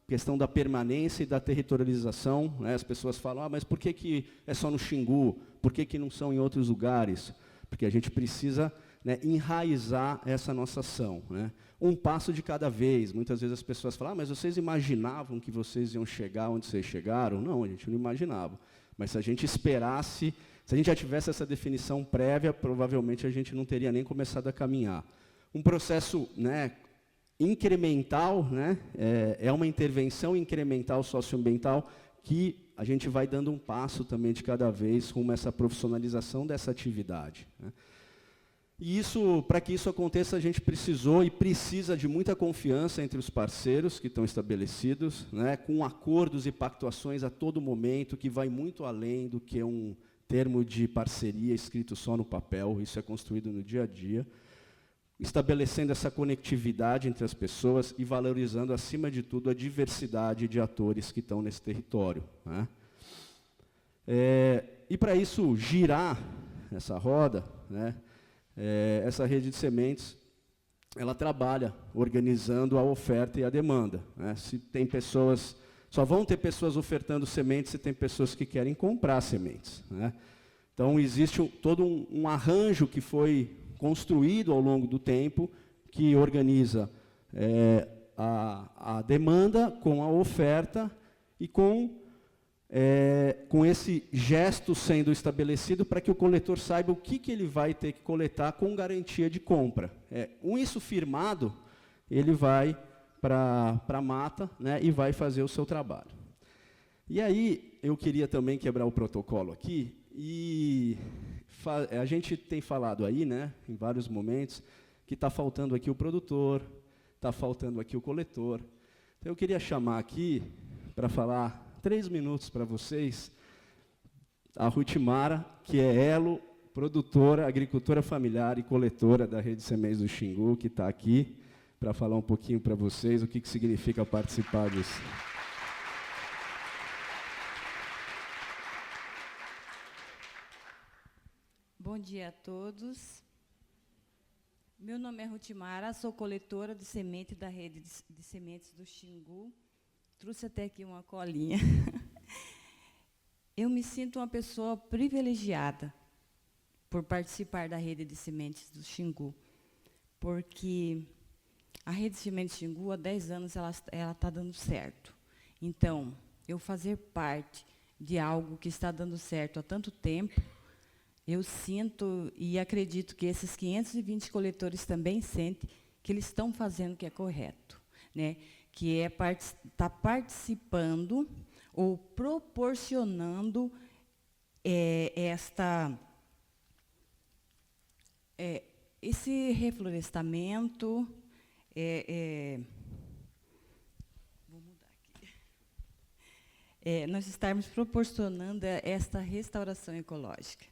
questão da permanência e da territorialização, né, as pessoas falam, mas por que é só no Xingu? Por que não são em outros lugares? Porque a gente precisa, né, enraizar essa nossa ação, né. Um passo de cada vez. Muitas vezes as pessoas falam, mas vocês imaginavam que vocês iam chegar onde vocês chegaram? Não, a gente não imaginava. Mas se a gente esperasse, se a gente já tivesse essa definição prévia, provavelmente a gente não teria nem começado a caminhar. Um processo, né, incremental, né, é uma intervenção incremental socioambiental que a gente vai dando um passo também de cada vez rumo a essa profissionalização dessa atividade, né. E isso, para que isso aconteça, a gente precisou e precisa de muita confiança entre os parceiros que estão estabelecidos, né, com acordos e pactuações a todo momento, que vai muito além do que um termo de parceria escrito só no papel, isso é construído no dia a dia, estabelecendo essa conectividade entre as pessoas e valorizando, acima de tudo, a diversidade de atores que estão nesse território, né. E, para isso, girar essa roda, né, essa rede de sementes, ela trabalha organizando a oferta e a demanda, né. Se tem pessoas, só vão ter pessoas ofertando sementes se tem pessoas que querem comprar sementes, né. Então, existe todo um arranjo que foi construído ao longo do tempo, que organiza a demanda com a oferta e com esse gesto sendo estabelecido para que o coletor saiba o que ele vai ter que coletar com garantia de compra. Com isso firmado, ele vai para a mata, né, e vai fazer o seu trabalho. E aí, eu queria também quebrar o protocolo aqui, e a gente tem falado aí, né, em vários momentos, que está faltando aqui o produtor, está faltando aqui o coletor. Então, eu queria chamar aqui, para falar 3 minutos para vocês, a Rutimara, que é elo, produtora, agricultora familiar e coletora da Rede Sementes do Xingu, que está aqui para falar um pouquinho para vocês o que significa participar disso. Bom dia a todos. Meu nome é Rutimara, sou coletora de semente da Rede de Sementes do Xingu. Trouxe até aqui uma colinha. eu me sinto uma pessoa privilegiada por participar da rede de sementes do Xingu, porque a rede de sementes Xingu, há 10 anos, ela está dando certo. Então, eu fazer parte de algo que está dando certo há tanto tempo, eu sinto e acredito que esses 520 coletores também sentem que eles estão fazendo o que é correto, né? Que é estar participando ou proporcionando esse reflorestamento. Vou mudar aqui. Nós estarmos proporcionando esta restauração ecológica.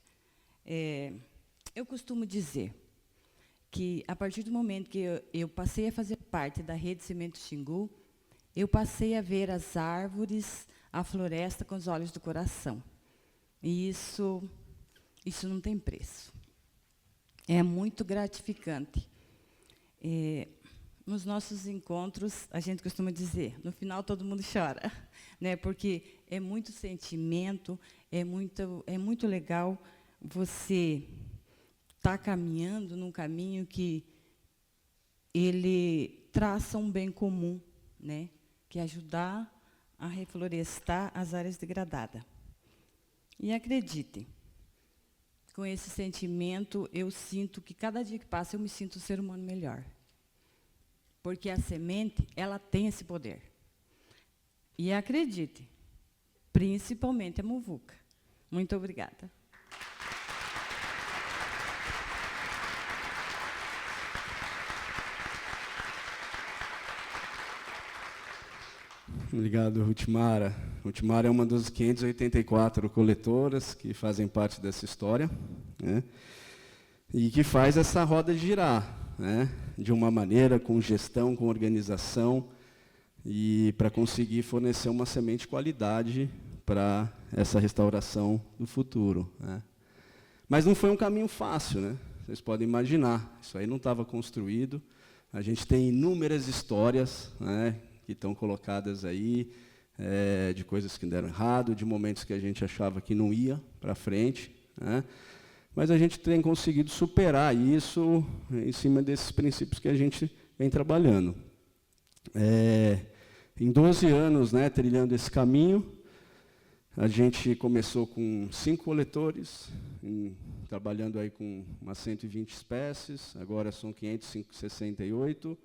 Eu costumo dizer que, a partir do momento que eu passei a fazer parte da rede Sementes Xingu, eu passei a ver as árvores, a floresta com os olhos do coração. E isso não tem preço. É muito gratificante. Nos nossos encontros, a gente costuma dizer, no final todo mundo chora, né? Porque é muito sentimento, é muito legal você estar caminhando num caminho que ele traça um bem comum, né? Que é ajudar a reflorestar as áreas degradadas. E acreditem, com esse sentimento, eu sinto que cada dia que passa eu me sinto um ser humano melhor. Porque a semente, ela tem esse poder. E acredite, principalmente a muvuca. Muito obrigada. Obrigado, Rutimara. Rutimara é uma das 584 coletoras que fazem parte dessa história, né? E que faz essa roda girar, né? De uma maneira, com gestão, com organização, e para conseguir fornecer uma semente de qualidade para essa restauração do futuro, né? Mas não foi um caminho fácil, né? Vocês podem imaginar, isso aí não estava construído. A gente tem inúmeras histórias, né, que estão colocadas aí, de coisas que deram errado, de momentos que a gente achava que não ia para frente, né? Mas a gente tem conseguido superar isso em cima desses princípios que a gente vem trabalhando. Em 12 anos, né, trilhando esse caminho, a gente começou com 5 coletores, trabalhando aí com umas 120 espécies, agora são 568,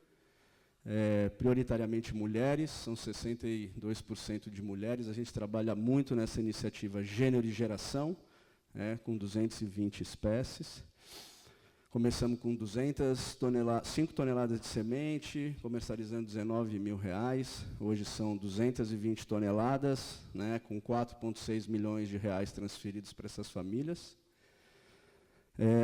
prioritariamente mulheres, são 62% de mulheres. A gente trabalha muito nessa iniciativa Gênero e Geração, com 220 espécies. Começamos com 5 toneladas de semente, comercializando R$19 mil. Hoje são 220 toneladas, né, com 4,6 milhões de reais transferidos para essas famílias.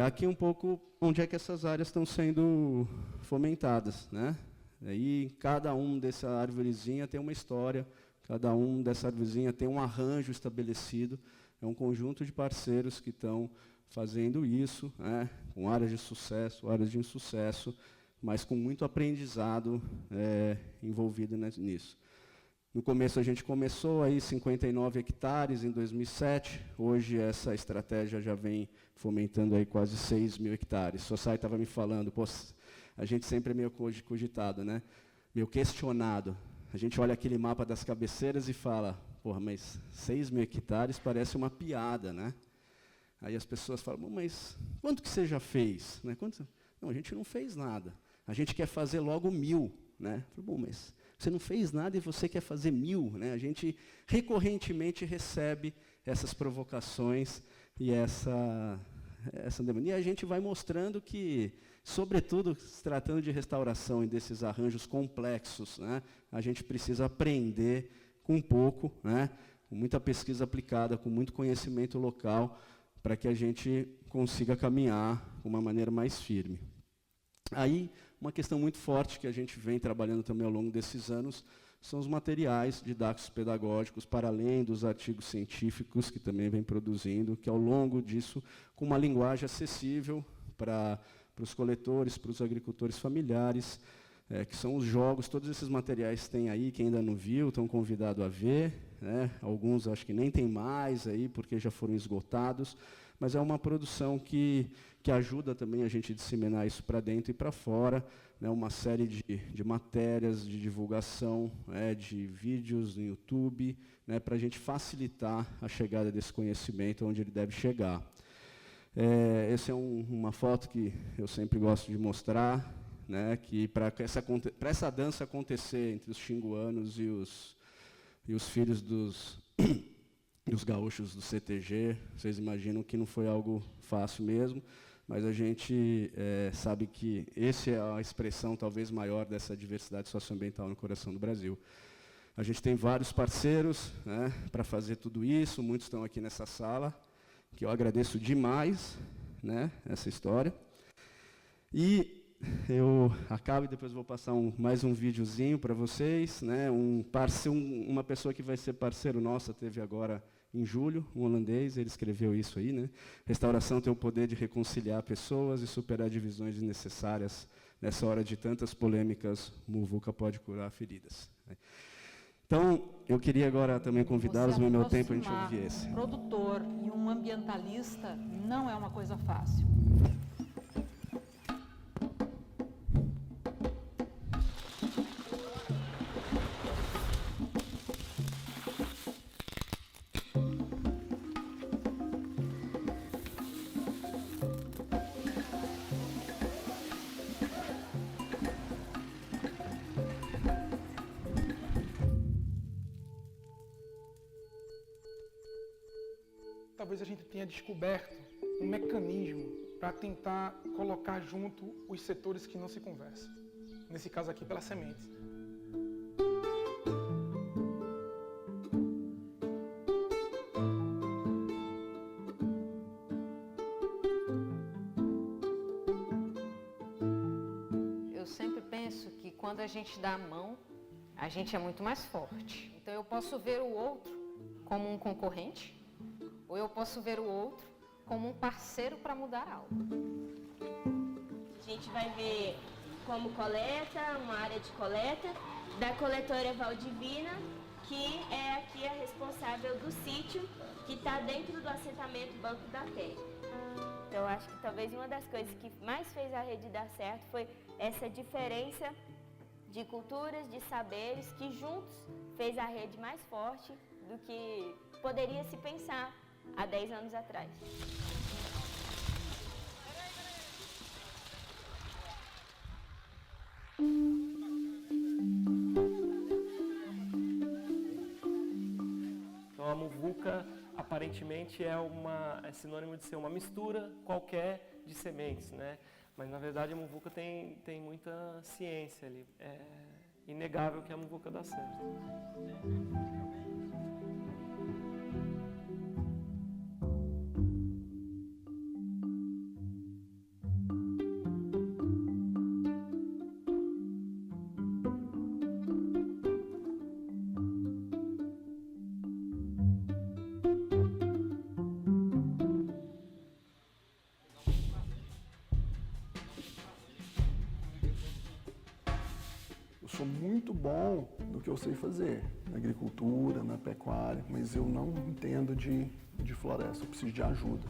Aqui um pouco onde é que essas áreas estão sendo fomentadas, né? Aí cada dessa árvorezinha tem uma história, cada dessa árvorezinha tem um arranjo estabelecido. É um conjunto de parceiros que estão fazendo isso, né, com áreas de sucesso, áreas de insucesso, mas com muito aprendizado envolvido nisso. No começo a gente começou aí 59 hectares em 2007, hoje essa estratégia já vem fomentando aí quase 6 mil hectares. O Sossai estava me falando, pô, a gente sempre é meio cogitado, né, meio questionado. A gente olha aquele mapa das cabeceiras e fala, porra, mas 6 mil hectares parece uma piada, né? Aí as pessoas falam, mas quanto que você já fez? Né? Não, a gente não fez nada. A gente quer fazer logo 1000. Né? Bom, mas você não fez nada e você quer fazer 1000. Né? A gente recorrentemente recebe essas provocações e essa demanda. E a gente vai mostrando que, sobretudo, se tratando de restauração e desses arranjos complexos, né, a gente precisa aprender com pouco, né, com muita pesquisa aplicada, com muito conhecimento local, para que a gente consiga caminhar de uma maneira mais firme. Aí, uma questão muito forte que a gente vem trabalhando também ao longo desses anos são os materiais didáticos pedagógicos, para além dos artigos científicos que também vem produzindo, que ao longo disso, com uma linguagem acessível para os coletores, para os agricultores familiares, que são os jogos. Todos esses materiais tem aí, quem ainda não viu, estão convidados a ver, né? Alguns acho que nem tem mais aí, porque já foram esgotados, mas é uma produção que ajuda também a gente a disseminar isso para dentro e para fora, né? Uma série de matérias, de divulgação, de vídeos no YouTube, né? Para a gente facilitar a chegada desse conhecimento onde ele deve chegar. Essa é uma foto que eu sempre gosto de mostrar, né? Que para essa dança acontecer entre os xinguanos e os filhos dos gaúchos do CTG, vocês imaginam que não foi algo fácil mesmo, mas a gente sabe que essa é a expressão talvez maior dessa diversidade socioambiental no coração do Brasil. A gente tem vários parceiros, né, para fazer tudo isso, muitos estão aqui nessa sala, que eu agradeço demais, né, essa história. E eu acabo e depois vou passar mais um videozinho para vocês, né, uma pessoa que vai ser parceiro nossa teve agora em julho, um holandês, ele escreveu isso aí, né? Restauração tem o poder de reconciliar pessoas e superar divisões desnecessárias. Nessa hora de tantas polêmicas, Muvuca pode curar feridas. Então, eu queria agora também convidá-los, no meu tempo a gente ouvir esse. Um produtor e um ambientalista não é uma coisa fácil. Talvez a gente tenha descoberto um mecanismo para tentar colocar junto os setores que não se conversam. Nesse caso aqui, pela semente. Eu sempre penso que quando a gente dá a mão, a gente é muito mais forte. Então eu posso ver o outro como um concorrente, ou eu posso ver o outro como um parceiro para mudar algo. A gente vai ver como coleta, uma área de coleta, da coletora Valdivina, que é aqui a responsável do sítio, que está dentro do assentamento Banco da Terra. Então, acho que talvez uma das coisas que mais fez a rede dar certo foi essa diferença de culturas, de saberes, que juntos fez a rede mais forte do que poderia se pensar há 10 anos atrás. Então a muvuca aparentemente é sinônimo de ser uma mistura qualquer de sementes, né? Mas na verdade a muvuca tem muita ciência ali. É inegável que a muvuca dá certo. Eu sou muito bom no que eu sei fazer, na agricultura, na pecuária, mas eu não entendo de floresta, eu preciso de ajuda.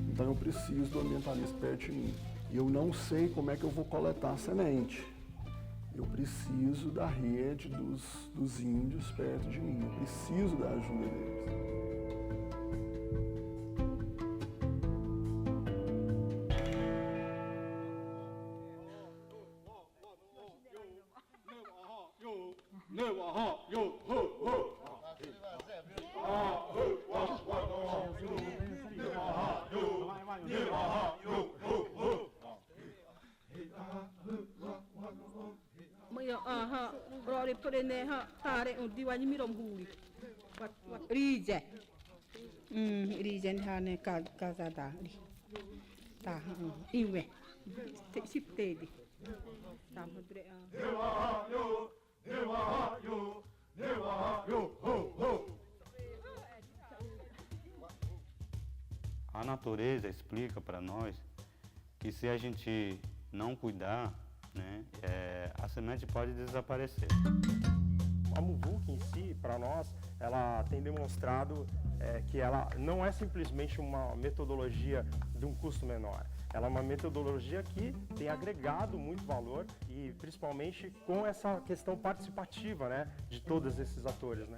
Então eu preciso do ambientalista perto de mim. E eu não sei como é que eu vou coletar a semente. Eu preciso da rede dos índios perto de mim, eu preciso da ajuda deles. Rizen hane kazada ta iwe siptedi ta modre A natureza explica para nós que se a gente não cuidar, né, a semente pode desaparecer. A muvuca em si, para nós, ela tem demonstrado que ela não é simplesmente uma metodologia de um custo menor. Ela é uma metodologia que tem agregado muito valor e principalmente com essa questão participativa, né, de todos esses atores, né.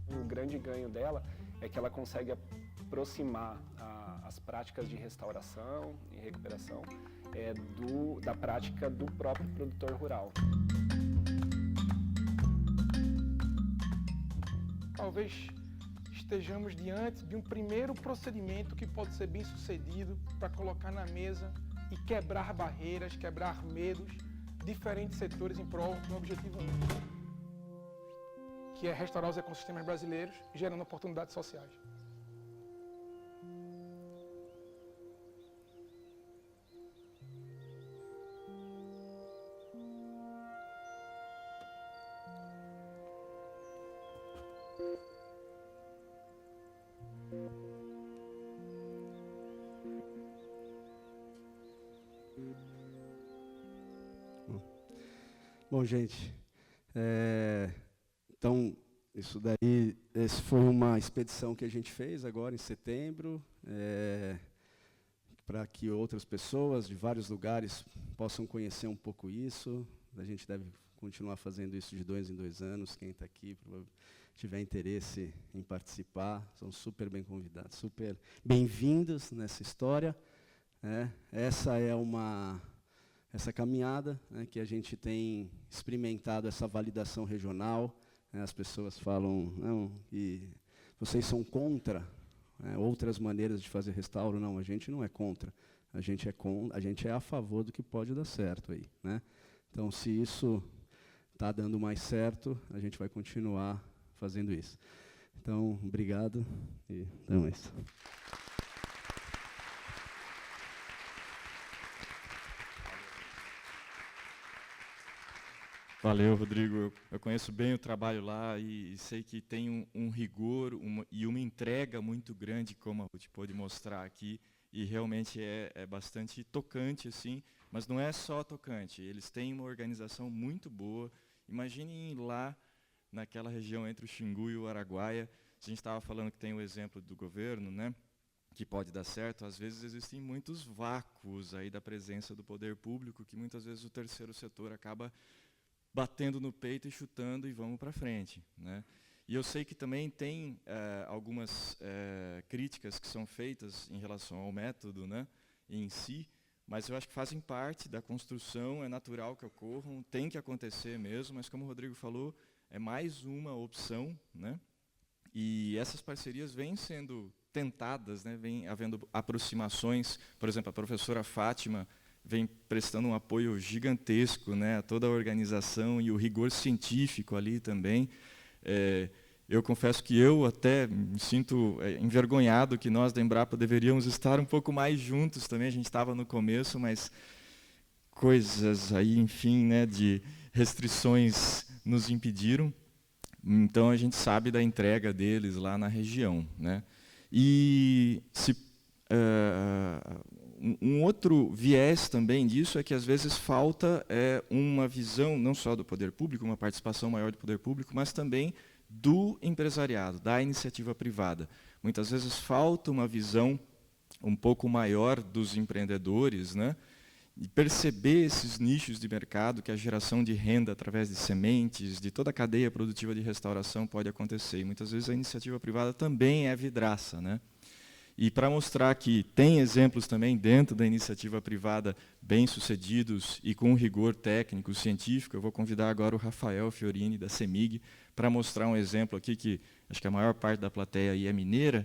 O grande ganho dela é que ela consegue aproximar as práticas de restauração e recuperação da prática do próprio produtor rural. Talvez estejamos diante de um primeiro procedimento que pode ser bem sucedido para colocar na mesa e quebrar barreiras, quebrar medos, diferentes setores em prol de um objetivo único, que é restaurar os ecossistemas brasileiros, gerando oportunidades sociais. Bom, gente, então, isso daí, essa foi uma expedição que a gente fez agora em setembro, para que outras pessoas de vários lugares possam conhecer um pouco isso. A gente deve continuar fazendo isso de 2 em 2 anos. Quem está aqui tiver interesse em participar, são super bem convidados, super bem-vindos nessa história. Essa é essa caminhada, né, que a gente tem experimentado essa validação regional. As pessoas falam, não, que vocês são contra outras maneiras de fazer restauro. Não, a gente não é contra. A gente é a favor do que pode dar certo aí, né? Então, se isso está dando mais certo, a gente vai continuar fazendo isso. Então, obrigado e até mais. Valeu, Rodrigo. Eu conheço bem o trabalho lá e sei que tem um rigor e uma entrega muito grande, como a Ruth pôde mostrar aqui, e realmente é bastante tocante, assim, mas não é só tocante, eles têm uma organização muito boa. Imaginem lá naquela região entre o Xingu e o Araguaia. A gente estava falando que tem o exemplo do governo, né, que pode dar certo. Às vezes existem muitos vácuos aí da presença do poder público, que muitas vezes o terceiro setor acaba batendo no peito e chutando e vamos para frente, né? E eu sei que também tem algumas críticas que são feitas em relação ao método, né, em si, mas eu acho que fazem parte da construção, é natural que ocorram, tem que acontecer mesmo, mas como o Rodrigo falou, é mais uma opção, né? E essas parcerias vêm sendo tentadas, né, vem havendo aproximações. Por exemplo, a professora Fátima vem prestando um apoio gigantesco, né, a toda a organização e o rigor científico ali também. Eu confesso que eu até me sinto envergonhado que nós da Embrapa deveríamos estar um pouco mais juntos também. A gente estava no começo, mas coisas aí, enfim, né, de restrições nos impediram. Então a gente sabe da entrega deles lá na região, né? E um outro viés também disso é que, às vezes, falta uma visão, não só do poder público, uma participação maior do poder público, mas também do empresariado, da iniciativa privada. Muitas vezes falta uma visão um pouco maior dos empreendedores, né, e perceber esses nichos de mercado, que a geração de renda através de sementes, de toda a cadeia produtiva de restauração pode acontecer. E muitas vezes a iniciativa privada também é vidraça, né? E para mostrar que tem exemplos também dentro da iniciativa privada bem-sucedidos e com rigor técnico, científico, eu vou convidar agora o Rafael Fiorini, da CEMIG, para mostrar um exemplo aqui que acho que a maior parte da plateia aí é mineira.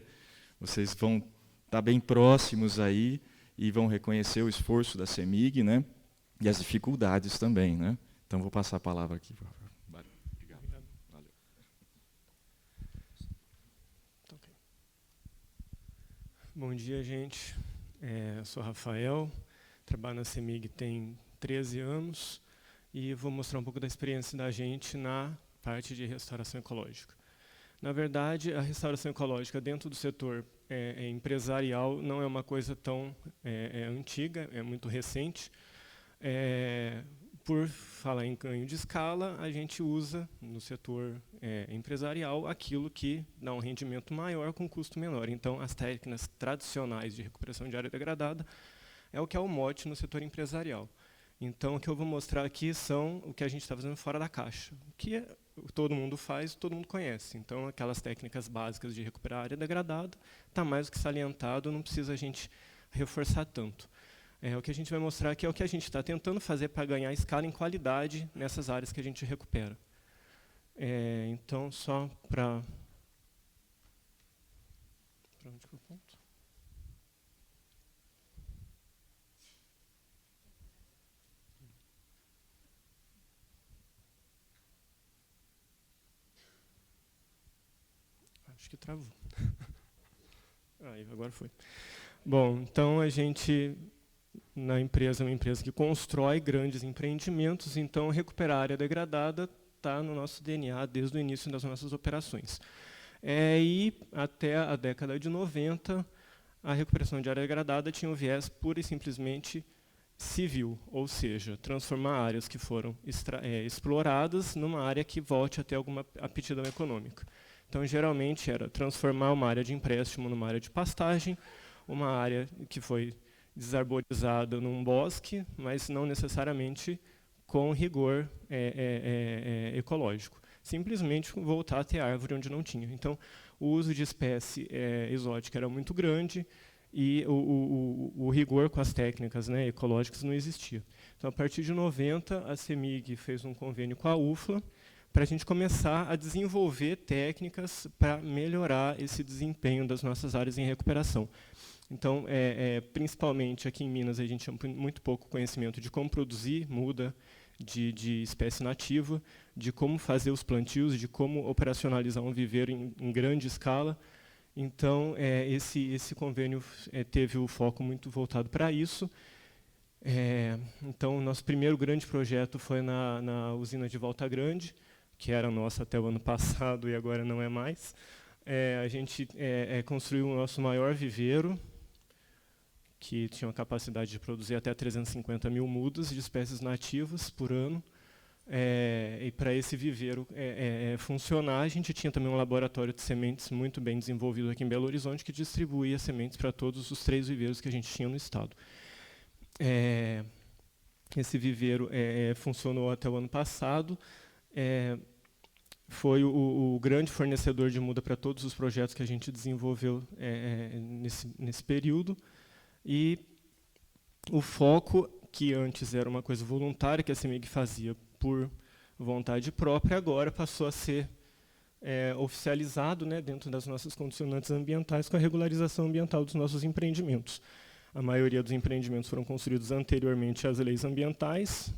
Vocês vão estar bem próximos aí e vão reconhecer o esforço da CEMIG, né, e as dificuldades também, né? Então, vou passar a palavra aqui. Obrigado. Valeu. Bom dia, gente. Eu sou Rafael, trabalho na CEMIG tem 13 anos e vou mostrar um pouco da experiência da gente na parte de restauração ecológica. Na verdade, a restauração ecológica dentro do setor empresarial não é uma coisa tão antiga, é muito recente. Por falar em ganho de escala, a gente usa no setor empresarial aquilo que dá um rendimento maior com custo menor. Então, as técnicas tradicionais de recuperação de área degradada é o que é o mote no setor empresarial. Então, o que eu vou mostrar aqui são o que a gente está fazendo fora da caixa, o que todo mundo faz, todo mundo conhece. Então, aquelas técnicas básicas de recuperar a área degradada, está mais do que salientado, não precisa a gente reforçar tanto. O que a gente vai mostrar aqui é o que a gente está tentando fazer para ganhar escala em qualidade nessas áreas que a gente recupera. Então, só para... Para onde que eu aponto? Acho que travou. Aí, agora foi. Bom, então a gente, na empresa, é uma empresa que constrói grandes empreendimentos, então recuperar a área degradada está no nosso DNA desde o início das nossas operações. E até a década de 90, a recuperação de área degradada tinha um viés pura e simplesmente civil, ou seja, transformar áreas que foram exploradas numa área que volte a ter alguma aptidão econômica. Então, geralmente, era transformar uma área de empréstimo numa área de pastagem, uma área que foi desarborizada num bosque, mas não necessariamente com rigor ecológico. Simplesmente voltar a ter árvore onde não tinha. Então, o uso de espécie exótica era muito grande e o rigor com as técnicas ecológicas não existia. Então, a partir de 90, a CEMIG fez um convênio com a UFLA, para a gente começar a desenvolver técnicas para melhorar esse desempenho das nossas áreas em recuperação. Então, principalmente aqui em Minas, a gente tem muito pouco conhecimento de como produzir muda de espécie nativa, de como fazer os plantios, de como operacionalizar um viveiro em grande escala. Então, esse convênio teve o foco muito voltado para isso. Então, o nosso primeiro grande projeto foi na usina de Volta Grande, que era nossa até o ano passado e agora não é mais. A gente construiu o nosso maior viveiro, que tinha uma capacidade de produzir até 350 mil mudas de espécies nativas por ano. E para esse viveiro funcionar, a gente tinha também um laboratório de sementes muito bem desenvolvido aqui em Belo Horizonte, que distribuía sementes para todos os 3 viveiros que a gente tinha no estado. Esse viveiro funcionou até o ano passado. Foi o grande fornecedor de muda para todos os projetos que a gente desenvolveu nesse período. E o foco, que antes era uma coisa voluntária, que a CEMIG fazia por vontade própria, agora passou a ser oficializado dentro das nossas condicionantes ambientais com a regularização ambiental dos nossos empreendimentos. A maioria dos empreendimentos foram construídos anteriormente às leis ambientais,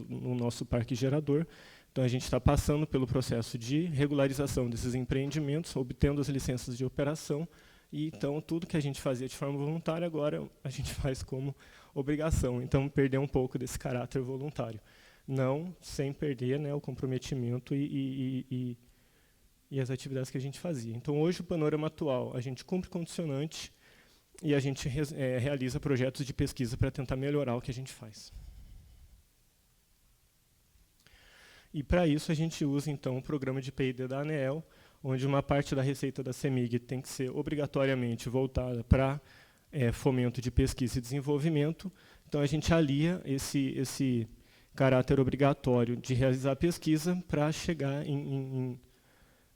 no nosso parque gerador. Então, a gente está passando pelo processo de regularização desses empreendimentos, obtendo as licenças de operação, e então tudo que a gente fazia de forma voluntária, agora a gente faz como obrigação. Então, perder um pouco desse caráter voluntário. Não sem perder o comprometimento e as atividades que a gente fazia. Então, hoje, o panorama atual, a gente cumpre condicionante e a gente realiza projetos de pesquisa para tentar melhorar o que a gente faz. E, para isso, a gente usa, então, o programa de P&D da ANEEL, onde uma parte da receita da CEMIG tem que ser obrigatoriamente voltada para fomento de pesquisa e desenvolvimento. Então, a gente alia esse caráter obrigatório de realizar pesquisa para chegar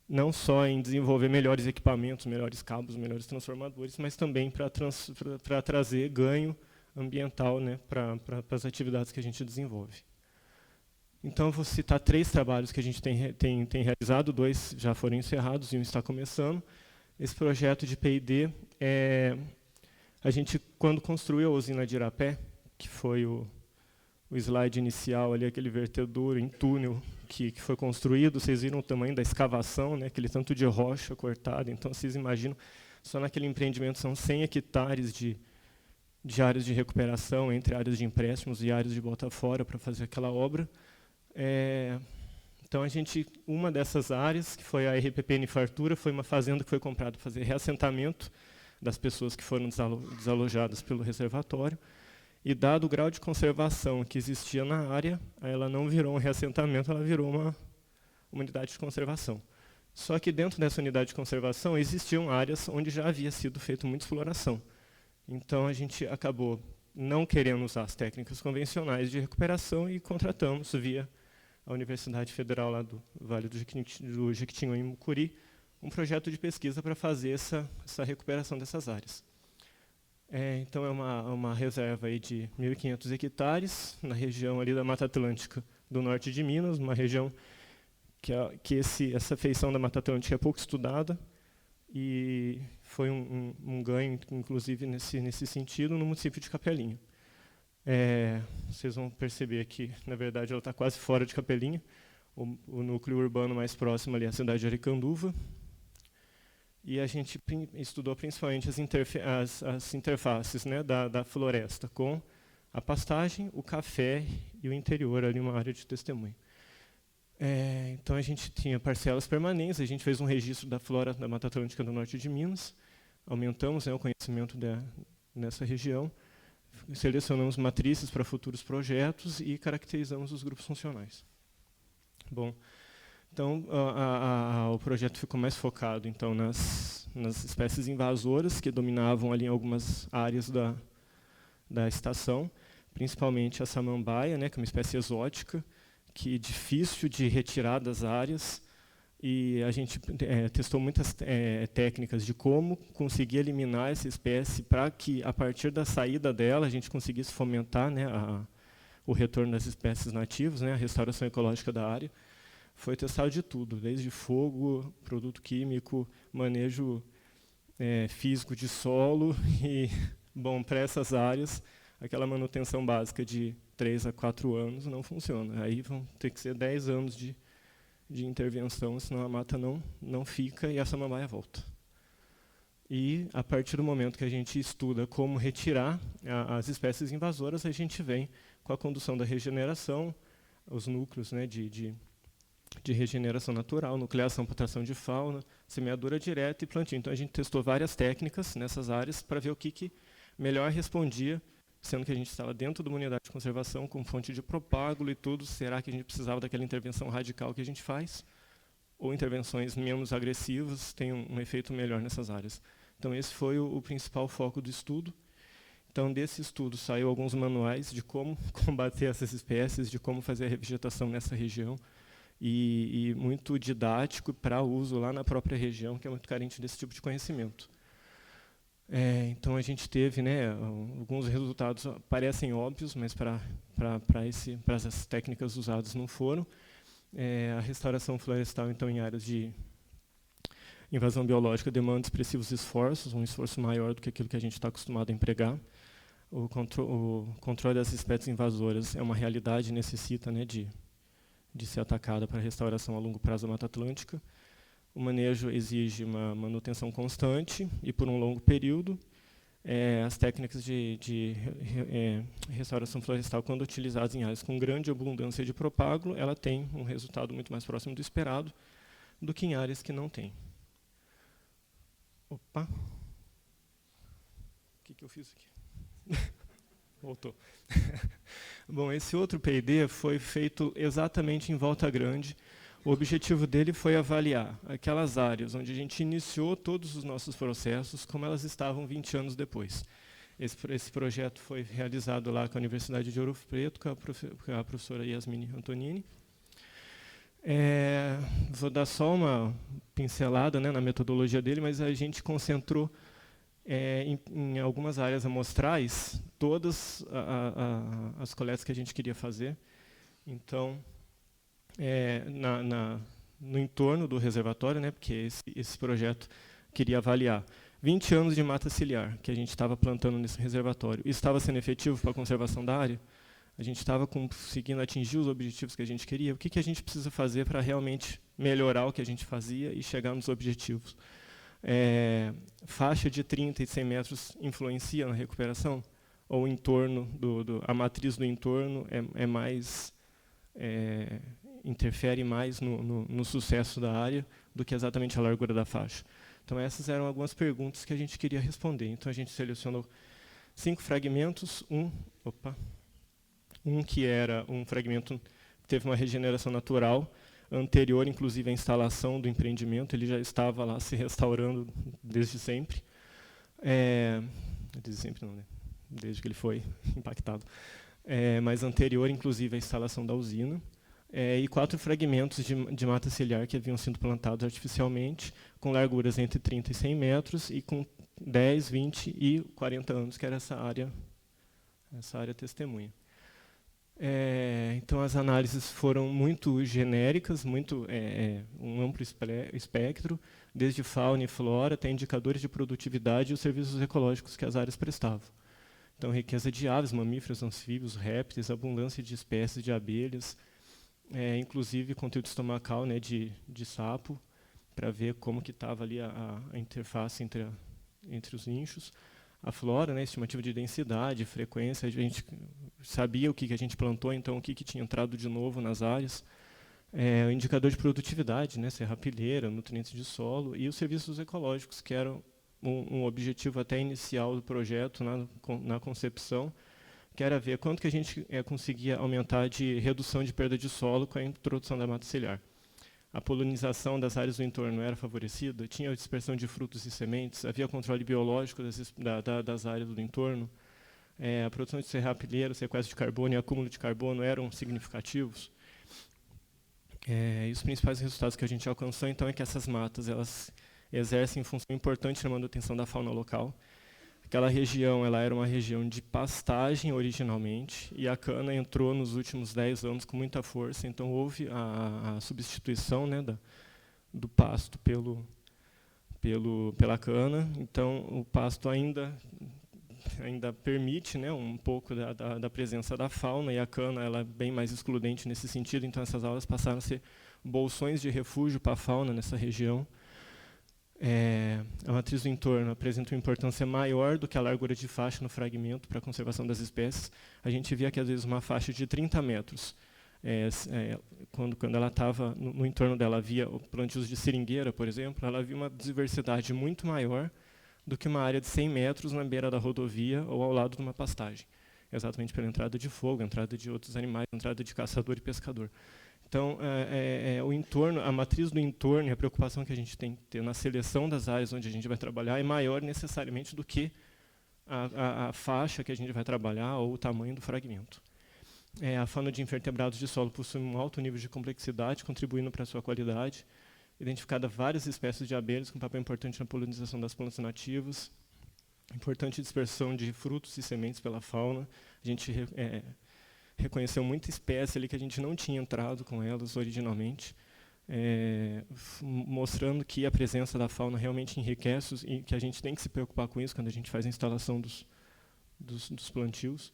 não só em desenvolver melhores equipamentos, melhores cabos, melhores transformadores, mas também para trazer ganho ambiental para as atividades que a gente desenvolve. Então, eu vou citar 3 trabalhos que a gente tem realizado, 2 já foram encerrados e 1 está começando. Esse projeto de P&D, a gente, quando construiu a usina de Irapé, que foi o slide inicial, ali, aquele vertedouro em túnel que foi construído, vocês viram o tamanho da escavação, aquele tanto de rocha cortada, então vocês imaginam, só naquele empreendimento são 100 hectares de áreas de recuperação, entre áreas de empréstimos e áreas de bota fora para fazer aquela obra. Então, uma dessas áreas, que foi a RPPN Fartura, foi uma fazenda que foi comprada para fazer reassentamento das pessoas que foram desalojadas pelo reservatório. E, dado o grau de conservação que existia na área, ela não virou um reassentamento, ela virou uma unidade de conservação. Só que dentro dessa unidade de conservação existiam áreas onde já havia sido feita muita exploração. Então, a gente acabou não querendo usar as técnicas convencionais de recuperação e contratamos, via a Universidade Federal lá do Vale do Jequitinhonha, em Mucuri, um projeto de pesquisa para fazer essa recuperação dessas áreas. Então, é uma reserva aí de 1.500 hectares, na região ali da Mata Atlântica do norte de Minas, uma região que essa feição da Mata Atlântica é pouco estudada, e foi um ganho, inclusive, nesse sentido, no município de Capelinha. Vocês vão perceber que, na verdade, ela está quase fora de Capelinha. O núcleo urbano mais próximo ali é a cidade de Aricanduva. E a gente estudou principalmente as interfaces, né, da floresta com a pastagem, o café e o interior, ali uma área de testemunho. Então, a gente tinha parcelas permanentes, a gente fez um registro da flora da Mata Atlântica do norte de Minas, aumentamos, né, o conhecimento nessa região, selecionamos matrizes para futuros projetos e caracterizamos os grupos funcionais. Bom, então, o projeto ficou mais focado então, nas espécies invasoras que dominavam ali em algumas áreas da estação, principalmente a samambaia, né, que é uma espécie exótica, que é difícil de retirar das áreas, e a gente testou muitas técnicas de como conseguir eliminar essa espécie para que, a partir da saída dela, a gente conseguisse fomentar, né, o retorno das espécies nativas, né, a restauração ecológica da área. Foi testado de tudo, desde fogo, produto químico, manejo físico de solo, e, bom, para essas áreas, aquela manutenção básica de 3 a 4 anos não funciona. Aí vão ter que ser 10 anos de intervenção, senão a mata não fica e a samambaia volta. E, a partir do momento que a gente estuda como retirar as espécies invasoras, a gente vem com a condução da regeneração, os núcleos, né, de regeneração natural, nucleação para tração de fauna, semeadura direta e plantio. Então, a gente testou várias técnicas nessas áreas para ver o que melhor respondia, sendo que a gente estava dentro de uma unidade de conservação com fonte de propágulo e tudo. Será que a gente precisava daquela intervenção radical que a gente faz? Ou intervenções menos agressivas têm um efeito melhor nessas áreas? Então, esse foi o principal foco do estudo. Então, desse estudo, saiu alguns manuais de como combater essas espécies, de como fazer a revegetação nessa região, e muito didático para uso lá na própria região, que é muito carente desse tipo de conhecimento. Então, a gente teve, né, alguns resultados, parecem óbvios, mas para essas técnicas usadas não foram. A restauração florestal, então, em áreas de invasão biológica, demanda expressivos esforços, um esforço maior do que aquilo que a gente está acostumado a empregar. O controle das espécies invasoras é uma realidade e necessita, né, de ser atacada para a restauração a longo prazo da Mata Atlântica. O manejo exige uma manutenção constante e por um longo período. As técnicas de restauração florestal, quando utilizadas em áreas com grande abundância de propágulo, ela tem um resultado muito mais próximo do esperado do que em áreas que não têm. Opa! O que eu fiz aqui? Voltou. Bom, esse outro P&D foi feito exatamente em Volta Grande. O objetivo dele foi avaliar aquelas áreas onde a gente iniciou todos os nossos processos, como elas estavam 20 anos depois. Esse projeto foi realizado lá com a Universidade de Ouro Preto, com a professora Yasmine Antonini. Vou dar só uma pincelada, né, na metodologia dele, mas a gente concentrou em algumas áreas amostrais todas as coletas que a gente queria fazer. Então, no entorno do reservatório, né, porque esse projeto queria avaliar 20 anos de mata ciliar que a gente estava plantando nesse reservatório. Isso estava sendo efetivo para a conservação da área? A gente estava conseguindo atingir os objetivos que a gente queria? O que a gente precisa fazer para realmente melhorar o que a gente fazia e chegar nos objetivos? Faixa de 30 e 100 metros influencia na recuperação? ou o entorno, a matriz do entorno interfere mais no sucesso da área do que exatamente a largura da faixa. Então, essas eram algumas perguntas que a gente queria responder. Então, a gente selecionou 5 fragmentos, um que era um fragmento que teve uma regeneração natural, anterior, inclusive, à instalação do empreendimento, ele já estava lá se restaurando desde sempre. Desde sempre não, né? Desde que ele foi impactado. Mas anterior, inclusive, à instalação da usina. E 4 fragmentos de mata ciliar que haviam sido plantados artificialmente, com larguras entre 30 e 100 metros, e com 10, 20 e 40 anos, que era essa área testemunha. Então, as análises foram muito genéricas, um amplo espectro, desde fauna e flora até indicadores de produtividade e os serviços ecológicos que as áreas prestavam. Então, riqueza de aves, mamíferos, anfíbios, répteis, abundância de espécies de abelhas, inclusive conteúdo estomacal, né, de sapo, para ver como que estava ali a interface entre os nichos. A flora, né, estimativa de densidade, frequência, a gente sabia o que a gente plantou, então o que tinha entrado de novo nas áreas. O indicador de produtividade, né, serrapilheira, nutrientes de solo, e os serviços ecológicos, que eram um objetivo até inicial do projeto, na concepção, que era ver quanto que a gente conseguia aumentar de redução de perda de solo com a introdução da mata ciliar. A polinização das áreas do entorno era favorecida, tinha dispersão de frutos e sementes, havia controle biológico das áreas do entorno, a produção de serrapilheira, sequestro de carbono e acúmulo de carbono eram significativos. E os principais resultados que a gente alcançou, então, é que essas matas elas exercem função importante na manutenção da fauna local. Aquela região ela era uma região de pastagem originalmente, e a cana entrou nos últimos 10 anos com muita força, então houve a substituição, né, do pasto pela cana. Então, o pasto ainda permite, né, um pouco da presença da fauna, e a cana ela é bem mais excludente nesse sentido, então essas aulas passaram a ser bolsões de refúgio para a fauna nessa região. A matriz do entorno apresenta uma importância maior do que a largura de faixa no fragmento para a conservação das espécies. A gente via que, às vezes, uma faixa de 30 metros, quando ela estava no entorno dela, havia plantios de seringueira, por exemplo, ela havia uma diversidade muito maior do que uma área de 100 metros na beira da rodovia ou ao lado de uma pastagem, exatamente pela entrada de fogo, entrada de outros animais, entrada de caçador e pescador. Então, o entorno, a matriz do entorno e a preocupação que a gente tem que ter na seleção das áreas onde a gente vai trabalhar é maior necessariamente do que a faixa que a gente vai trabalhar ou o tamanho do fragmento. A fauna de invertebrados de solo possui um alto nível de complexidade, contribuindo para a sua qualidade. Identificada várias espécies de abelhas com papel importante na polinização das plantas nativas. Importante dispersão de frutos e sementes pela fauna. A gente reconheceu muita espécie ali que a gente não tinha entrado com elas originalmente, mostrando que a presença da fauna realmente enriquece e que a gente tem que se preocupar com isso quando a gente faz a instalação dos plantios.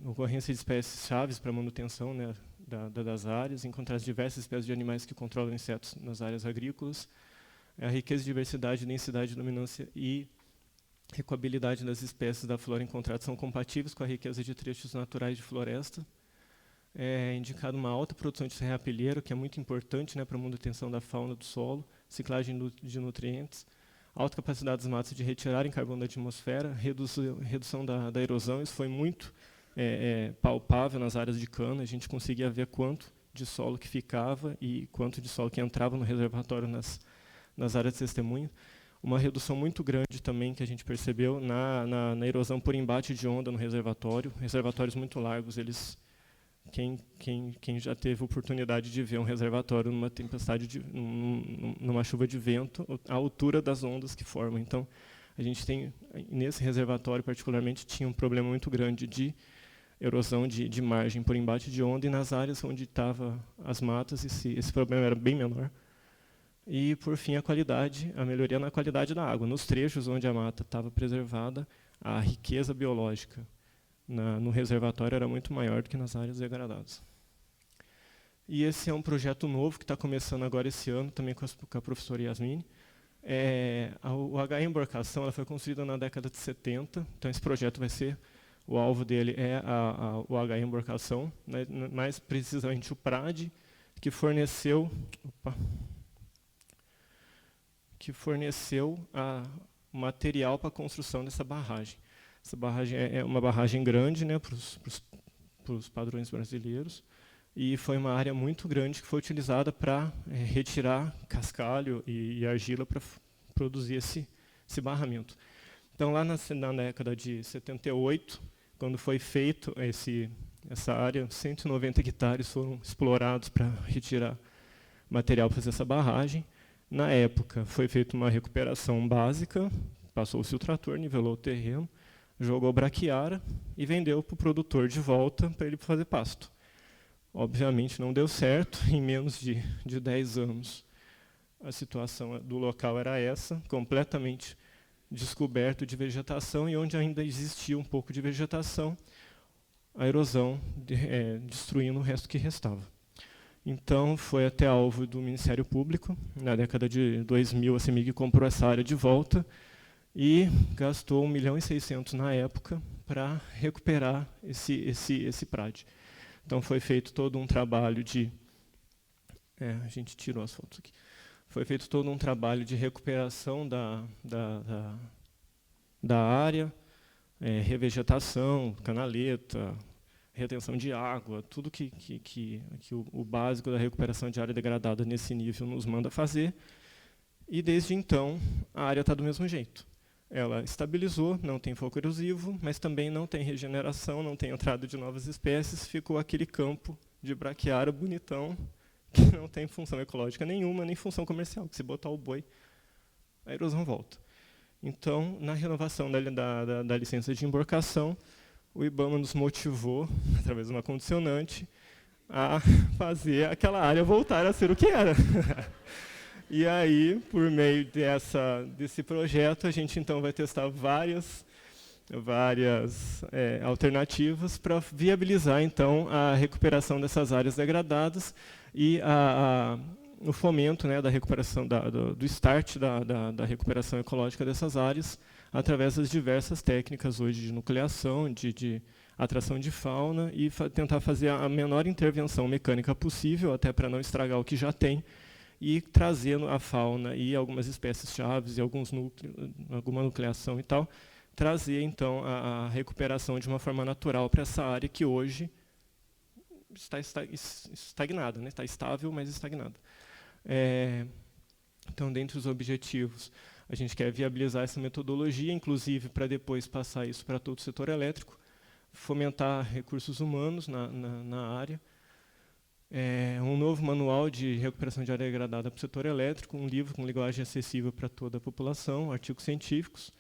Ocorrência de espécies chaves para a manutenção, né, das áreas, encontrar diversas espécies de animais que controlam insetos nas áreas agrícolas, a riqueza de diversidade, densidade, dominância e recoabilidade das espécies da flora encontradas são compatíveis com a riqueza de trechos naturais de floresta. Indicado uma alta produção de serrapilheiro, que é muito importante, né, para a manutenção da fauna do solo, ciclagem de nutrientes, alta capacidade das matas de retirarem carbono da atmosfera, redução da erosão. Isso foi muito palpável nas áreas de cana. A gente conseguia ver quanto de solo que ficava e quanto de solo que entrava no reservatório nas áreas de testemunha. Uma redução muito grande também que a gente percebeu na erosão por embate de onda no reservatório. Reservatórios muito largos, quem já teve oportunidade de ver um reservatório numa tempestade, numa chuva de vento, a altura das ondas que formam. Então, a gente tem, nesse reservatório particularmente, tinha um problema muito grande de erosão de margem por embate de onda, e nas áreas onde estavam as matas, esse problema era bem menor. E, por fim, a melhoria na qualidade da água. Nos trechos onde a mata estava preservada, a riqueza biológica no reservatório era muito maior do que nas áreas degradadas. E esse é um projeto novo que está começando agora esse ano, também com a professora Yasmine. O HE Embarcação ela foi construída na década de 70, então esse projeto vai ser, o alvo dele é o HE Embarcação, né, mais precisamente o PRAD, que forneceu o material para a construção dessa barragem. Essa barragem é uma barragem grande, né, para os padrões brasileiros, e foi uma área muito grande que foi utilizada para retirar cascalho e argila para produzir esse barramento. Então, lá na década de 78, quando foi feito essa área, 190 hectares foram explorados para retirar material para fazer essa barragem. Na época, foi feita uma recuperação básica, passou-se o trator, nivelou o terreno, jogou braquiara e vendeu para o produtor de volta para ele fazer pasto. Obviamente não deu certo, em menos de 10 anos a situação do local era essa, completamente descoberto de vegetação, e onde ainda existia um pouco de vegetação, a erosão destruindo o resto que restava. Então, foi até alvo do Ministério Público. Na década de 2000, a CEMIG comprou essa área de volta e gastou 1.600.000 na época para recuperar esse PRAD. Então, foi feito todo um trabalho de... a gente tirou as fotos aqui. Foi feito todo um trabalho de recuperação da área, revegetação, canaleta, retenção de água, tudo que o básico da recuperação de área degradada nesse nível nos manda fazer. E, desde então, a área está do mesmo jeito. Ela estabilizou, não tem foco erosivo, mas também não tem regeneração, não tem entrada de novas espécies, ficou aquele campo de braquiária bonitão, que não tem função ecológica nenhuma, nem função comercial, que se botar o boi, a erosão volta. Então, na renovação da licença de embarcação, o IBAMA nos motivou, através de uma condicionante, a fazer aquela área voltar a ser o que era. E aí, por meio desse projeto, a gente então vai testar várias alternativas para viabilizar então a recuperação dessas áreas degradadas e o fomento, né, da recuperação do start da recuperação ecológica dessas áreas através das diversas técnicas hoje de nucleação, de atração de fauna e tentar fazer a menor intervenção mecânica possível, até para não estragar o que já tem, e trazendo a fauna e algumas espécies chaves e alguma nucleação e tal, trazer então a recuperação de uma forma natural para essa área que hoje está estagnada, né? Está estável, mas estagnada. Então, dentre os objetivos, a gente quer viabilizar essa metodologia, inclusive para depois passar isso para todo o setor elétrico, fomentar recursos humanos na área, um novo manual de recuperação de área degradada para o setor elétrico, um livro com linguagem acessível para toda a população, artigos científicos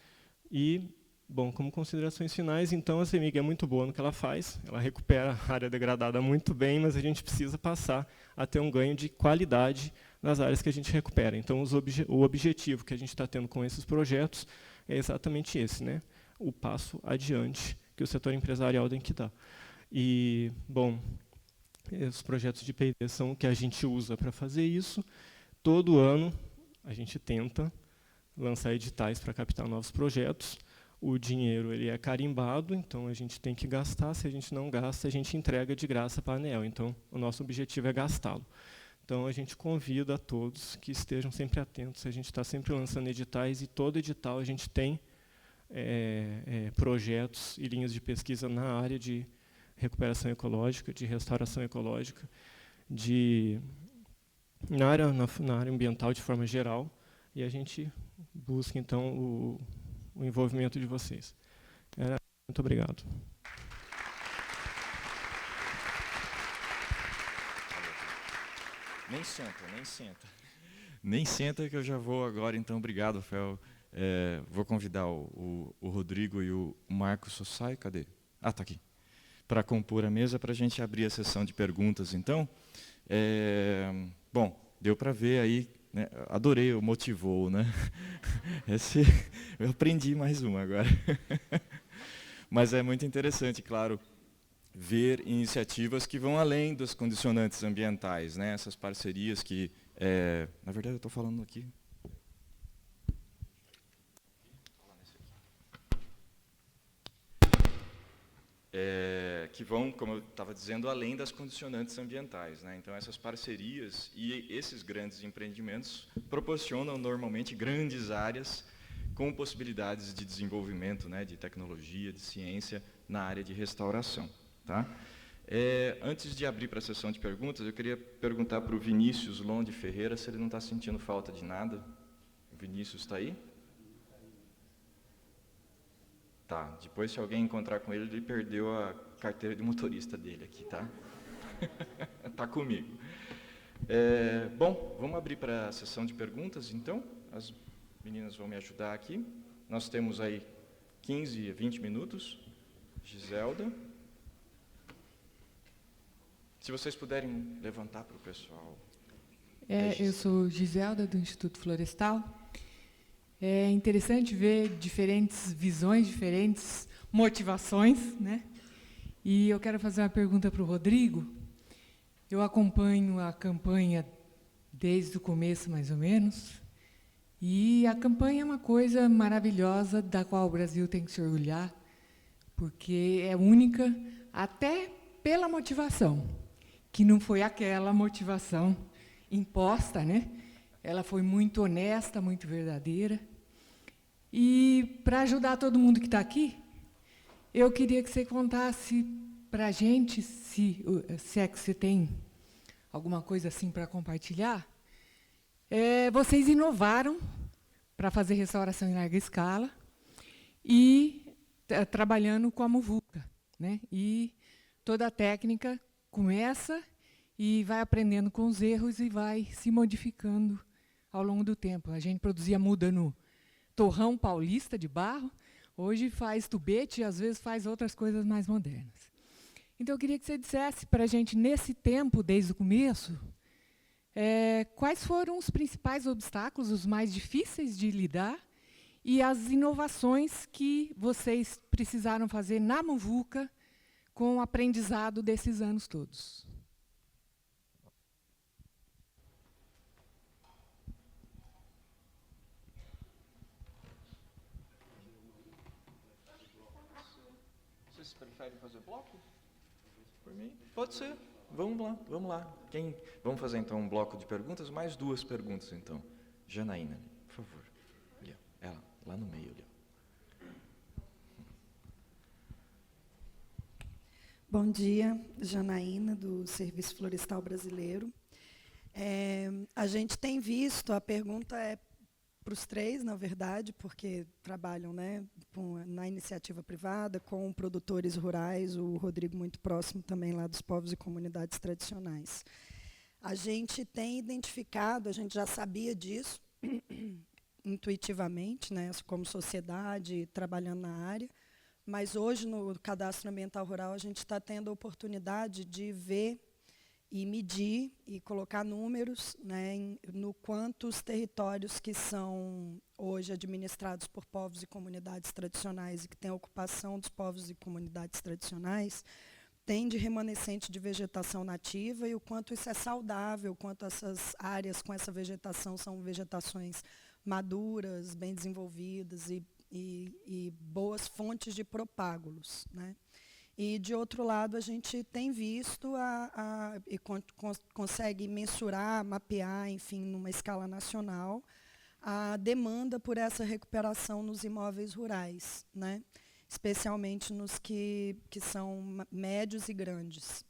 e, bom, como considerações finais, então a CEMIG é muito boa no que ela faz, ela recupera a área degradada muito bem, mas a gente precisa passar a ter um ganho de qualidade nas áreas que a gente recupera. Então, o objetivo que a gente está tendo com esses projetos é exatamente esse, né? O passo adiante que o setor empresarial tem que dar. E, bom, os projetos de P&D são o que a gente usa para fazer isso. Todo ano, a gente tenta lançar editais para captar novos projetos. O dinheiro ele é carimbado, então a gente tem que gastar. Se a gente não gasta, a gente entrega de graça para a ANEEL. Então, o nosso objetivo é gastá-lo. Então, a gente convida a todos que estejam sempre atentos. A gente está sempre lançando editais, e todo edital a gente tem projetos e linhas de pesquisa na área de recuperação ecológica, de restauração ecológica, na área ambiental de forma geral, e a gente busca, então, o envolvimento de vocês. Muito obrigado. Nem senta. Nem senta que eu já vou agora, então. Obrigado, Rafael. Vou convidar o Rodrigo e o Marcos Sossai. Cadê? Ah, está aqui. Para compor a mesa, para a gente abrir a sessão de perguntas, então. Bom, deu para ver aí, né? Adorei o motivou, né? Eu aprendi mais uma agora. Mas é muito interessante, claro, ver iniciativas que vão além dos condicionantes ambientais, né? Essas parcerias que, na verdade, eu estou falando aqui. que vão, como eu estava dizendo, além das condicionantes ambientais, né? Então, essas parcerias e esses grandes empreendimentos proporcionam normalmente grandes áreas com possibilidades de desenvolvimento, né, de tecnologia, de ciência na área de restauração. Tá? Antes de abrir para a sessão de perguntas, eu queria perguntar para o Vinícius Londe Ferreira se ele não está sentindo falta de nada. O Vinícius está aí? Tá. Depois, se alguém encontrar com ele, ele perdeu a carteira de motorista dele aqui, tá? Tá comigo. Bom, vamos abrir para a sessão de perguntas, então. As meninas vão me ajudar aqui. Nós temos aí 15 a 20 minutos. Giselda. Se vocês puderem levantar para o pessoal. Eu sou Giselda, do Instituto Florestal. É interessante ver diferentes visões, diferentes motivações, né? E eu quero fazer uma pergunta para o Rodrigo. Eu acompanho a campanha desde o começo, mais ou menos, e a campanha é uma coisa maravilhosa da qual o Brasil tem que se orgulhar, porque é única até pela motivação, que não foi aquela motivação imposta, né? Ela foi muito honesta, muito verdadeira. E, para ajudar todo mundo que está aqui, eu queria que você contasse para a gente, se é que você tem alguma coisa assim para compartilhar. Vocês inovaram para fazer restauração em larga escala e trabalhando com a muvuca, né? E toda a técnica começa e vai aprendendo com os erros e vai se modificando ao longo do tempo. A gente produzia muda no torrão paulista de barro, hoje faz tubete e às vezes faz outras coisas mais modernas. Então eu queria que você dissesse para a gente, nesse tempo, desde o começo, quais foram os principais obstáculos, os mais difíceis de lidar, e as inovações que vocês precisaram fazer na muvuca com o aprendizado desses anos todos. Vocês preferem fazer bloco? Por mim? Pode ser. Vamos lá. Vamos fazer, então, um bloco de perguntas, mais 2 perguntas, então. Janaína, por favor. Ali, ela, lá no meio. Ali. Bom dia, Janaína, do Serviço Florestal Brasileiro. A gente tem visto, a pergunta é para os 3, na verdade, porque trabalham, né, na iniciativa privada, com produtores rurais, o Rodrigo muito próximo também lá dos povos e comunidades tradicionais. A gente tem identificado, a gente já sabia disso, intuitivamente, né, como sociedade, trabalhando na área, mas hoje, no Cadastro Ambiental Rural, a gente está tendo a oportunidade de ver e medir e colocar números, né, no quanto os territórios que são hoje administrados por povos e comunidades tradicionais e que têm a ocupação dos povos e comunidades tradicionais têm de remanescente de vegetação nativa e o quanto isso é saudável, o quanto essas áreas com essa vegetação são vegetações maduras, bem desenvolvidas e boas fontes de propágulos, né? E, de outro lado, a gente tem visto e consegue mensurar, mapear, enfim, numa escala nacional, a demanda por essa recuperação nos imóveis rurais, né? Especialmente nos que são médios e grandes.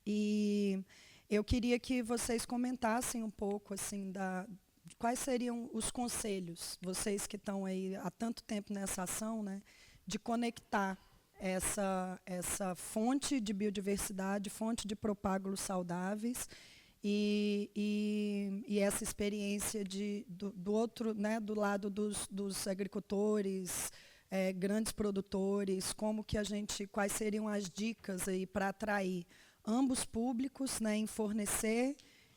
E eu queria que vocês comentassem um pouco assim, quais seriam os conselhos, vocês que estão aí há tanto tempo nessa ação, né, de conectar essa fonte de biodiversidade, fonte de propágulos saudáveis e essa experiência do outro, né, do lado dos agricultores, grandes produtores, quais seriam as dicas aí para atrair ambos públicos, né, em fornecer,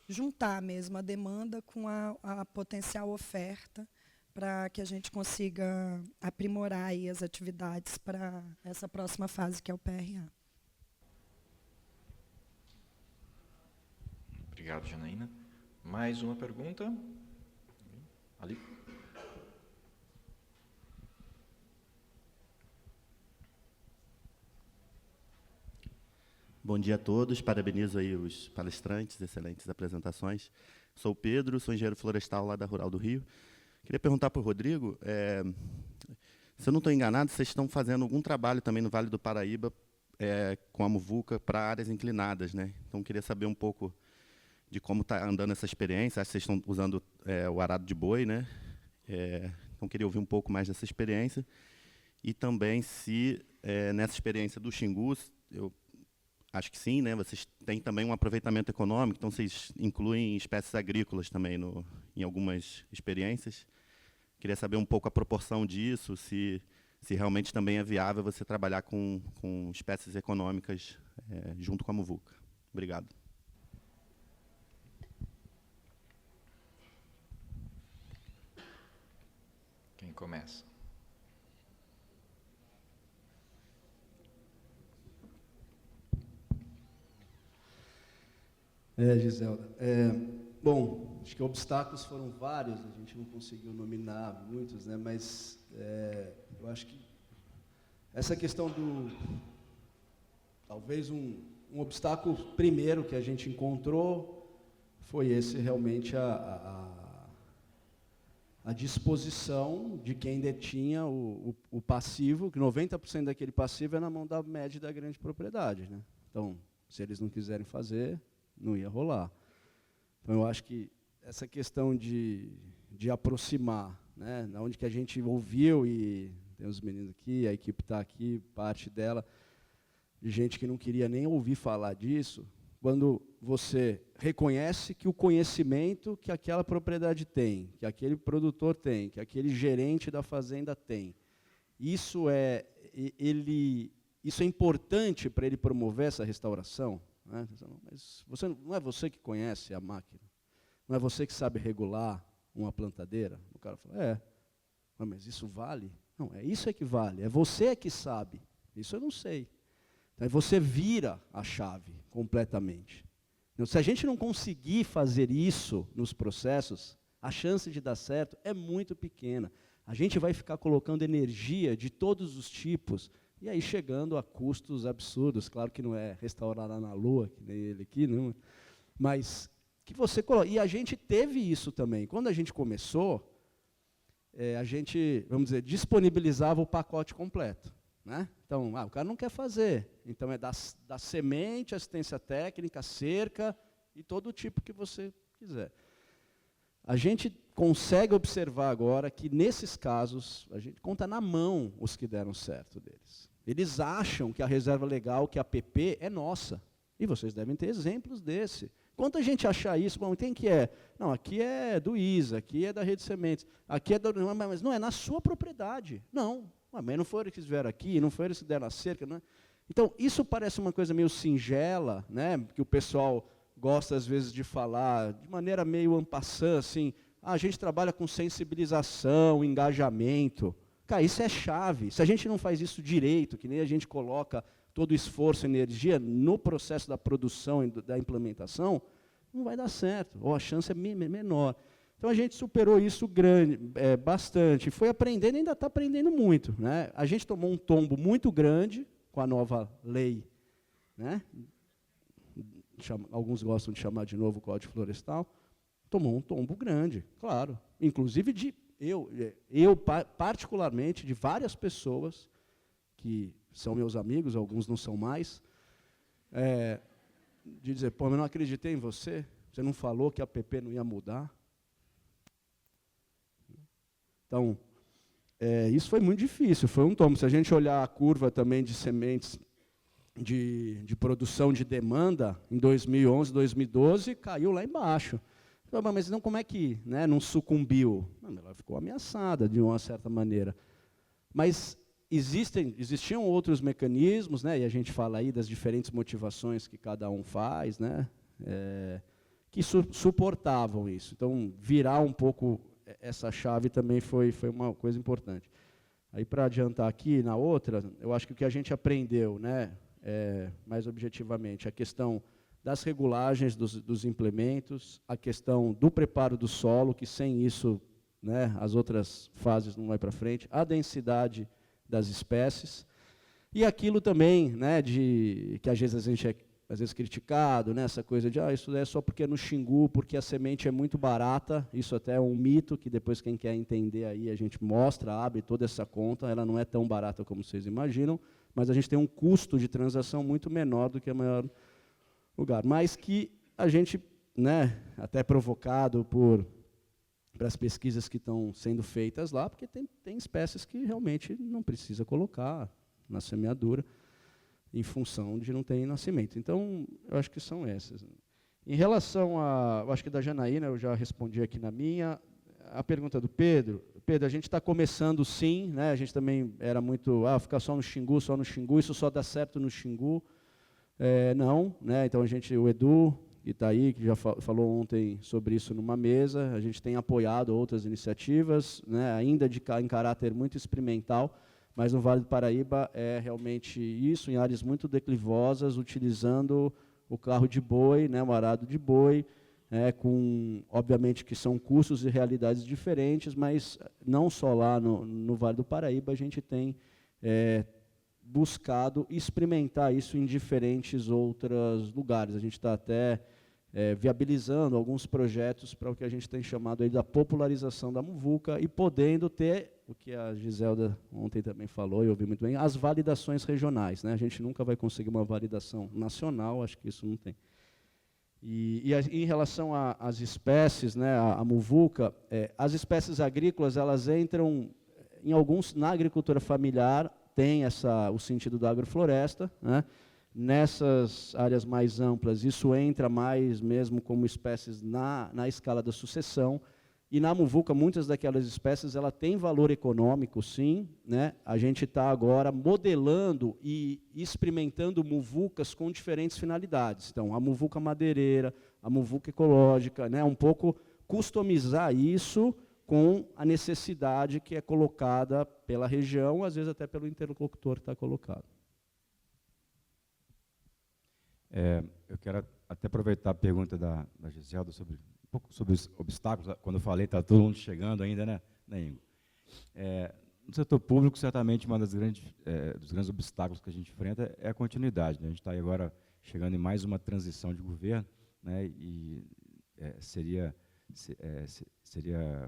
juntar mesmo a demanda com a potencial oferta, para que a gente consiga aprimorar aí as atividades para essa próxima fase, que é o PRA. Obrigado, Janaína. Mais uma pergunta? Ali. Bom dia a todos, parabenizo aí os palestrantes, excelentes apresentações. Sou o Pedro, sou engenheiro florestal lá da Rural do Rio. Queria perguntar para o Rodrigo, se eu não estou enganado, vocês estão fazendo algum trabalho também no Vale do Paraíba com a muvuca para áreas inclinadas, né? Então, queria saber um pouco de como está andando essa experiência. Acho que vocês estão usando o arado de boi, né? Então, queria ouvir um pouco mais dessa experiência. E também se, nessa experiência do Xingu, eu acho que sim, né? Vocês têm também um aproveitamento econômico, então vocês incluem espécies agrícolas também em algumas experiências. Queria saber um pouco a proporção disso, se realmente também é viável você trabalhar com espécies econômicas junto com a muvuca. Obrigado. Quem começa? Giselda. Bom, acho que obstáculos foram vários, a gente não conseguiu nominar muitos, né, mas eu acho que essa questão talvez um obstáculo primeiro que a gente encontrou foi esse realmente a disposição de quem detinha o passivo, que 90% daquele passivo é na mão da média e da grande propriedade, né? Então, se eles não quiserem fazer, não ia rolar. Então, eu acho que essa questão de aproximar, né, na onde que a gente ouviu, e tem os meninos aqui, a equipe está aqui, parte dela, de gente que não queria nem ouvir falar disso, quando você reconhece que o conhecimento que aquela propriedade tem, que aquele produtor tem, que aquele gerente da fazenda tem, isso é importante para ele promover essa restauração, né? Mas não é você que conhece a máquina, não é você que sabe regular uma plantadeira. O cara fala, mas isso vale? Não, isso é que vale, é você que sabe, isso eu não sei. Então, você vira a chave completamente. Então, se a gente não conseguir fazer isso nos processos, a chance de dar certo é muito pequena. A gente vai ficar colocando energia de todos os tipos, e aí chegando a custos absurdos. Claro que não é restaurar lá na Lua, que nem ele aqui, não, mas que você coloca. E a gente teve isso também. Quando a gente começou, a gente, vamos dizer, disponibilizava o pacote completo, né? Então, o cara não quer fazer. Então, é da semente, assistência técnica, cerca e todo o tipo que você quiser. A gente consegue observar agora que, nesses casos, a gente conta na mão os que deram certo deles. Eles acham que a reserva legal, que a PP, é nossa. E vocês devem ter exemplos desse. Quanta gente achar isso? Bom, quem que é? Não, aqui é do ISA, aqui é da Rede Sementes, aqui é do... Mas não é na sua propriedade. Não. Mas não foram eles que vieram aqui, não foram eles que deram a cerca. Não é? Então, isso parece uma coisa meio singela, né? Que o pessoal gosta, às vezes, de falar de maneira meio en passant, assim, a gente trabalha com sensibilização, engajamento. Cara, isso é chave. Se a gente não faz isso direito, que nem a gente coloca todo o esforço e energia no processo da produção e da implementação, não vai dar certo, ou a chance é menor. Então, a gente superou isso bastante, foi aprendendo e ainda está aprendendo muito, né? A gente tomou um tombo muito grande com a nova lei, né? Alguns gostam de chamar de novo Código Florestal, tomou um tombo grande, claro. Inclusive, eu particularmente, de várias pessoas que são meus amigos, alguns não são mais, de dizer, pô, eu não acreditei em você, você não falou que a PP não ia mudar. Então, isso foi muito difícil, foi um tombo. Se a gente olhar a curva também de sementes de produção de demanda, em 2011, 2012, caiu lá embaixo. Mas não, como é que, né, não sucumbiu? Não, ela ficou ameaçada de uma certa maneira. Mas existiam outros mecanismos, né, e a gente fala aí das diferentes motivações que cada um faz, né, que suportavam isso. Então, virar um pouco essa chave também foi uma coisa importante. Aí, para adiantar aqui, na outra, eu acho que o que a gente aprendeu, né, mais objetivamente, a questão das regulagens dos implementos, a questão do preparo do solo, que sem isso, né, as outras fases não vai para frente, a densidade das espécies, e aquilo também, né, que às vezes a gente às vezes criticado, né, essa coisa de isso é só porque é no Xingu, porque a semente é muito barata. Isso até é um mito que depois quem quer entender aí a gente mostra, abre toda essa conta. Ela não é tão barata como vocês imaginam, mas a gente tem um custo de transação muito menor do que a maior lugar. Mas que a gente, né, até provocado por as pesquisas que estão sendo feitas lá, porque tem espécies que realmente não precisa colocar na semeadura, em função de não ter nascimento. Então, eu acho que são essas. Em relação a, eu acho que da Janaína, eu já respondi aqui na minha, a pergunta do Pedro. Pedro, a gente está começando sim, né? A gente também era muito, ficar só no Xingu, isso só dá certo no Xingu. Não, né? Então o Edu, que está aí, que já falou ontem sobre isso numa mesa, a gente tem apoiado outras iniciativas, né? Ainda em caráter muito experimental, mas no Vale do Paraíba é realmente isso, em áreas muito declivosas, utilizando o carro de boi, né, o arado de boi, obviamente que são custos e realidades diferentes, mas não só lá no Vale do Paraíba, a gente tem buscado experimentar isso em diferentes outros lugares. A gente está até viabilizando alguns projetos para o que a gente tem chamado aí da popularização da muvuca e podendo ter, o que a Giselda ontem também falou, e eu ouvi muito bem, as validações regionais, né? A gente nunca vai conseguir uma validação nacional, acho que isso não tem. E em relação às espécies, né, a muvuca, as espécies agrícolas, elas entram, em alguns, na agricultura familiar, tem o sentido da agrofloresta, né? Nessas áreas mais amplas, isso entra mais mesmo como espécies na escala da sucessão. E na muvuca, muitas daquelas espécies ela tem valor econômico, sim, né? A gente está agora modelando e experimentando muvucas com diferentes finalidades. Então, a muvuca madeireira, a muvuca ecológica, né? Um pouco customizar isso com a necessidade que é colocada pela região, às vezes até pelo interlocutor que está colocado. Eu quero até aproveitar a pergunta da Giselda sobre um pouco sobre os obstáculos. Quando eu falei, está todo mundo chegando ainda, né, Ingo? No setor público, certamente, dos grandes obstáculos que a gente enfrenta é a continuidade, né? A gente está agora chegando em mais uma transição de governo, né, e seria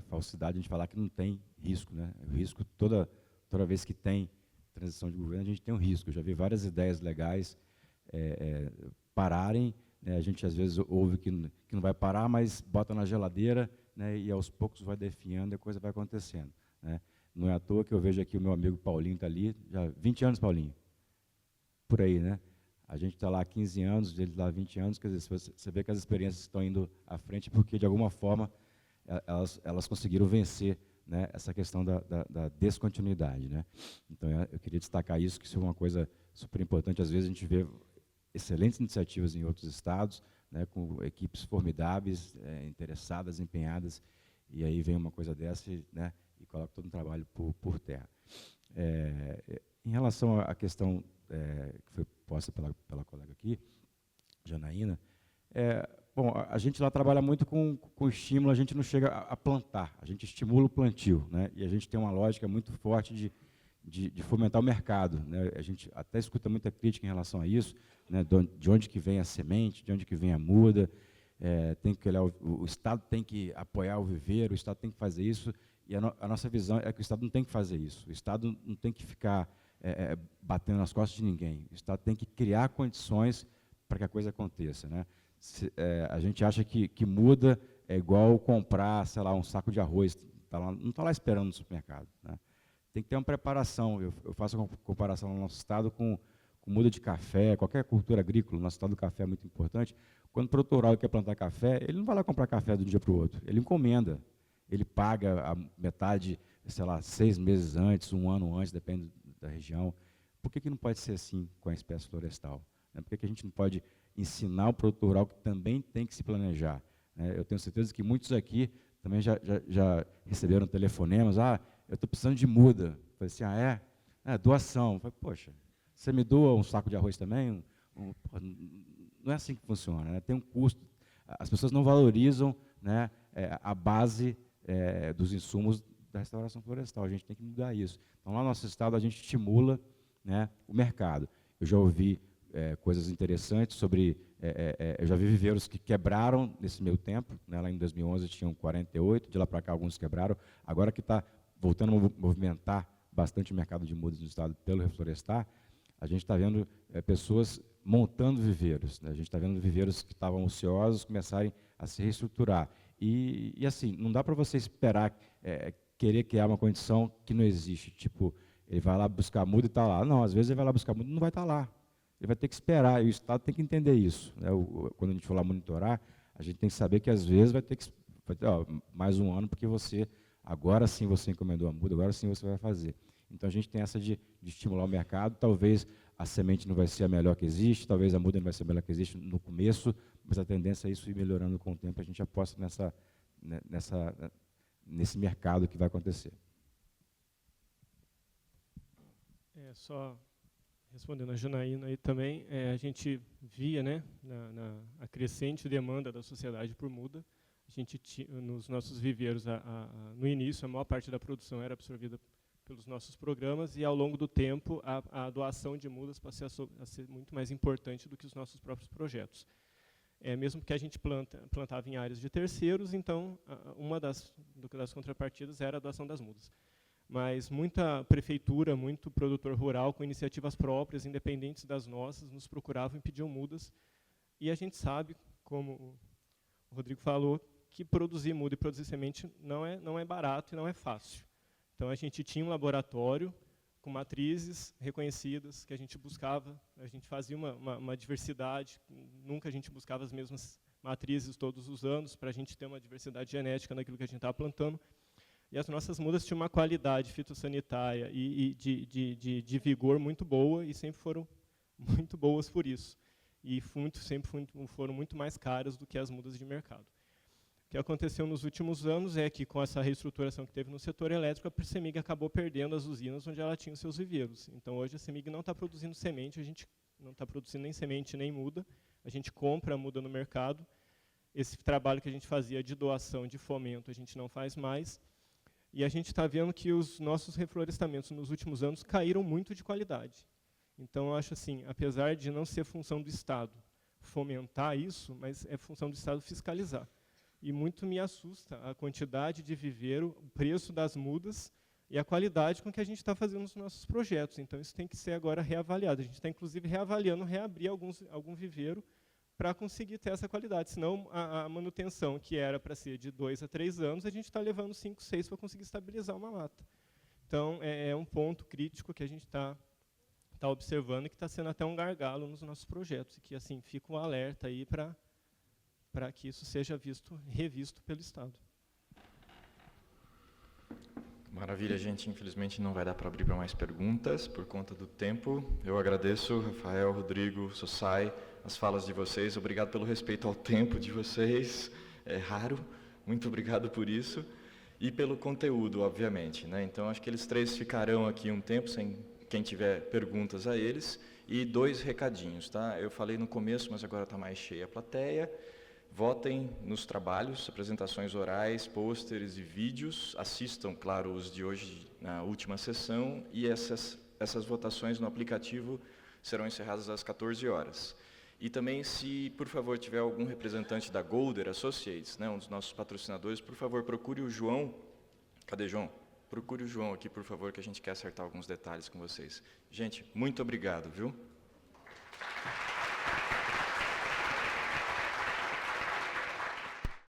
falsidade a gente falar que não tem risco, né? O risco, toda vez que tem transição de governo, a gente tem um risco. Eu já vi várias ideias legais pararem, né? A gente às vezes ouve que não vai parar, mas bota na geladeira, né? E aos poucos vai definhando e a coisa vai acontecendo, né? Não é à toa que eu vejo aqui o meu amigo Paulinho está ali, já 20 anos, Paulinho, por aí, né? A gente está lá há 15 anos, ele está há 20 anos, quer dizer, você vê que as experiências estão indo à frente porque, de alguma forma, elas conseguiram vencer, né, essa questão da descontinuidade, né? Então, eu queria destacar isso, que isso é uma coisa super importante. Às vezes, a gente vê excelentes iniciativas em outros estados, né, com equipes formidáveis, interessadas, empenhadas, e aí vem uma coisa dessa, né, e coloca todo um trabalho por terra. Em relação à questão que foi posta pela colega aqui, Janaína, bom, a gente lá trabalha muito com estímulo, a gente não chega a plantar, a gente estimula o plantio, né, e a gente tem uma lógica muito forte de fomentar o mercado, né? A gente até escuta muita crítica em relação a isso, né? De onde que vem a semente, de onde que vem a muda, tem que olhar, o Estado tem que apoiar o viveiro, o Estado tem que fazer isso, e a nossa visão é que o Estado não tem que fazer isso, o Estado não tem que ficar batendo nas costas de ninguém, o Estado tem que criar condições para que a coisa aconteça, né? A gente acha que muda é igual comprar, sei lá, um saco de arroz, não está lá esperando no supermercado, né? Tem que ter uma preparação. Eu faço uma comparação no nosso estado com muda de café, qualquer cultura agrícola. No nosso estado, o café é muito importante. Quando o produtor rural quer plantar café, ele não vai lá comprar café de um dia para o outro. Ele encomenda. Ele paga a metade, sei lá, 6 meses antes, 1 ano antes, depende da região. Por que não pode ser assim com a espécie florestal? Por que a gente não pode ensinar o produtor rural que também tem que se planejar? Eu tenho certeza que muitos aqui também já receberam telefonemas. Eu estou precisando de muda. Eu falei assim, doação. Eu falei, poxa, você me doa um saco de arroz também? Não é assim que funciona, né? Tem um custo. As pessoas não valorizam, né, a base dos insumos da restauração florestal. A gente tem que mudar isso. Então, lá no nosso estado, a gente estimula, né, o mercado. Eu já ouvi coisas interessantes sobre... eu já vi viveiros que quebraram nesse meio tempo, né? Lá em 2011 tinham 48, de lá para cá alguns quebraram. Agora que está voltando a movimentar bastante o mercado de mudas no estado pelo Reflorestar, a gente está vendo pessoas montando viveiros, né? A gente está vendo viveiros que estavam ociosos começarem a se reestruturar. E assim, não dá para você esperar, querer criar uma condição que não existe. Tipo, ele vai lá buscar muda e está lá. Não, às vezes ele vai lá buscar muda e não vai estar lá. Ele vai ter que esperar, e o Estado tem que entender isso, né? Quando a gente for lá monitorar, a gente tem que saber que às vezes vai ter mais um ano, porque agora sim você encomendou a muda, agora sim você vai fazer. Então a gente tem essa de estimular o mercado. Talvez a semente não vai ser a melhor que existe, talvez a muda não vai ser a melhor que existe no começo, mas a tendência é isso ir melhorando com o tempo. A gente aposta nesse mercado que vai acontecer. Só respondendo a Janaína aí também, a gente via, né, a crescente demanda da sociedade por muda. A gente nos nossos viveiros, no início, a maior parte da produção era absorvida pelos nossos programas, e ao longo do tempo a doação de mudas passou a ser muito mais importante do que os nossos próprios projetos. Mesmo que a gente plantava em áreas de terceiros, então uma das contrapartidas era a doação das mudas. Mas muita prefeitura, muito produtor rural com iniciativas próprias, independentes das nossas, nos procuravam e pediam mudas. E a gente sabe, como o Rodrigo falou, que produzir muda e produzir semente não é barato e não é fácil. Então a gente tinha um laboratório com matrizes reconhecidas que a gente buscava, a gente fazia uma diversidade, nunca a gente buscava as mesmas matrizes todos os anos, para a gente ter uma diversidade genética naquilo que a gente estava plantando. E as nossas mudas tinham uma qualidade fitossanitária e de vigor muito boa, e sempre foram muito boas por isso. E sempre foram muito mais caras do que as mudas de mercado. O que aconteceu nos últimos anos é que, com essa reestruturação que teve no setor elétrico, a CEMIG acabou perdendo as usinas onde ela tinha os seus viveiros. Então, hoje, a CEMIG não está produzindo semente, a gente não está produzindo nem semente nem muda, a gente compra a muda no mercado. Esse trabalho que a gente fazia de doação, de fomento, a gente não faz mais. E a gente está vendo que os nossos reflorestamentos nos últimos anos caíram muito de qualidade. Então, eu acho assim, apesar de não ser função do Estado fomentar isso, mas é função do Estado fiscalizar. E muito me assusta a quantidade de viveiro, o preço das mudas e a qualidade com que a gente está fazendo os nossos projetos. Então, isso tem que ser agora reavaliado. A gente está, inclusive, reavaliando, reabrir algum viveiro para conseguir ter essa qualidade. Senão, a manutenção, que era para ser de 2 a 3 anos, a gente está levando 5, 6 para conseguir estabilizar uma mata. Então, é um ponto crítico que a gente está observando e que está sendo até um gargalo nos nossos projetos. E que, assim, fica um alerta aí para que isso seja revisto pelo Estado. Maravilha, gente. Infelizmente não vai dar para abrir para mais perguntas por conta do tempo. Eu agradeço, Rafael, Rodrigo, Sossai, as falas de vocês. Obrigado pelo respeito ao tempo de vocês. É raro. Muito obrigado por isso. E pelo conteúdo, obviamente, né? Então, acho que eles três ficarão aqui um tempo, sem quem tiver perguntas a eles. E 2 recadinhos, tá? Eu falei no começo, mas agora está mais cheia a plateia. Votem nos trabalhos, apresentações orais, pôsteres e vídeos. Assistam, claro, os de hoje na última sessão. E essas votações no aplicativo serão encerradas às 14 horas. E também, se, por favor, tiver algum representante da Golder Associates, né, um dos nossos patrocinadores, por favor, procure o João. Cadê João? Procure o João aqui, por favor, que a gente quer acertar alguns detalhes com vocês. Gente, muito obrigado, viu?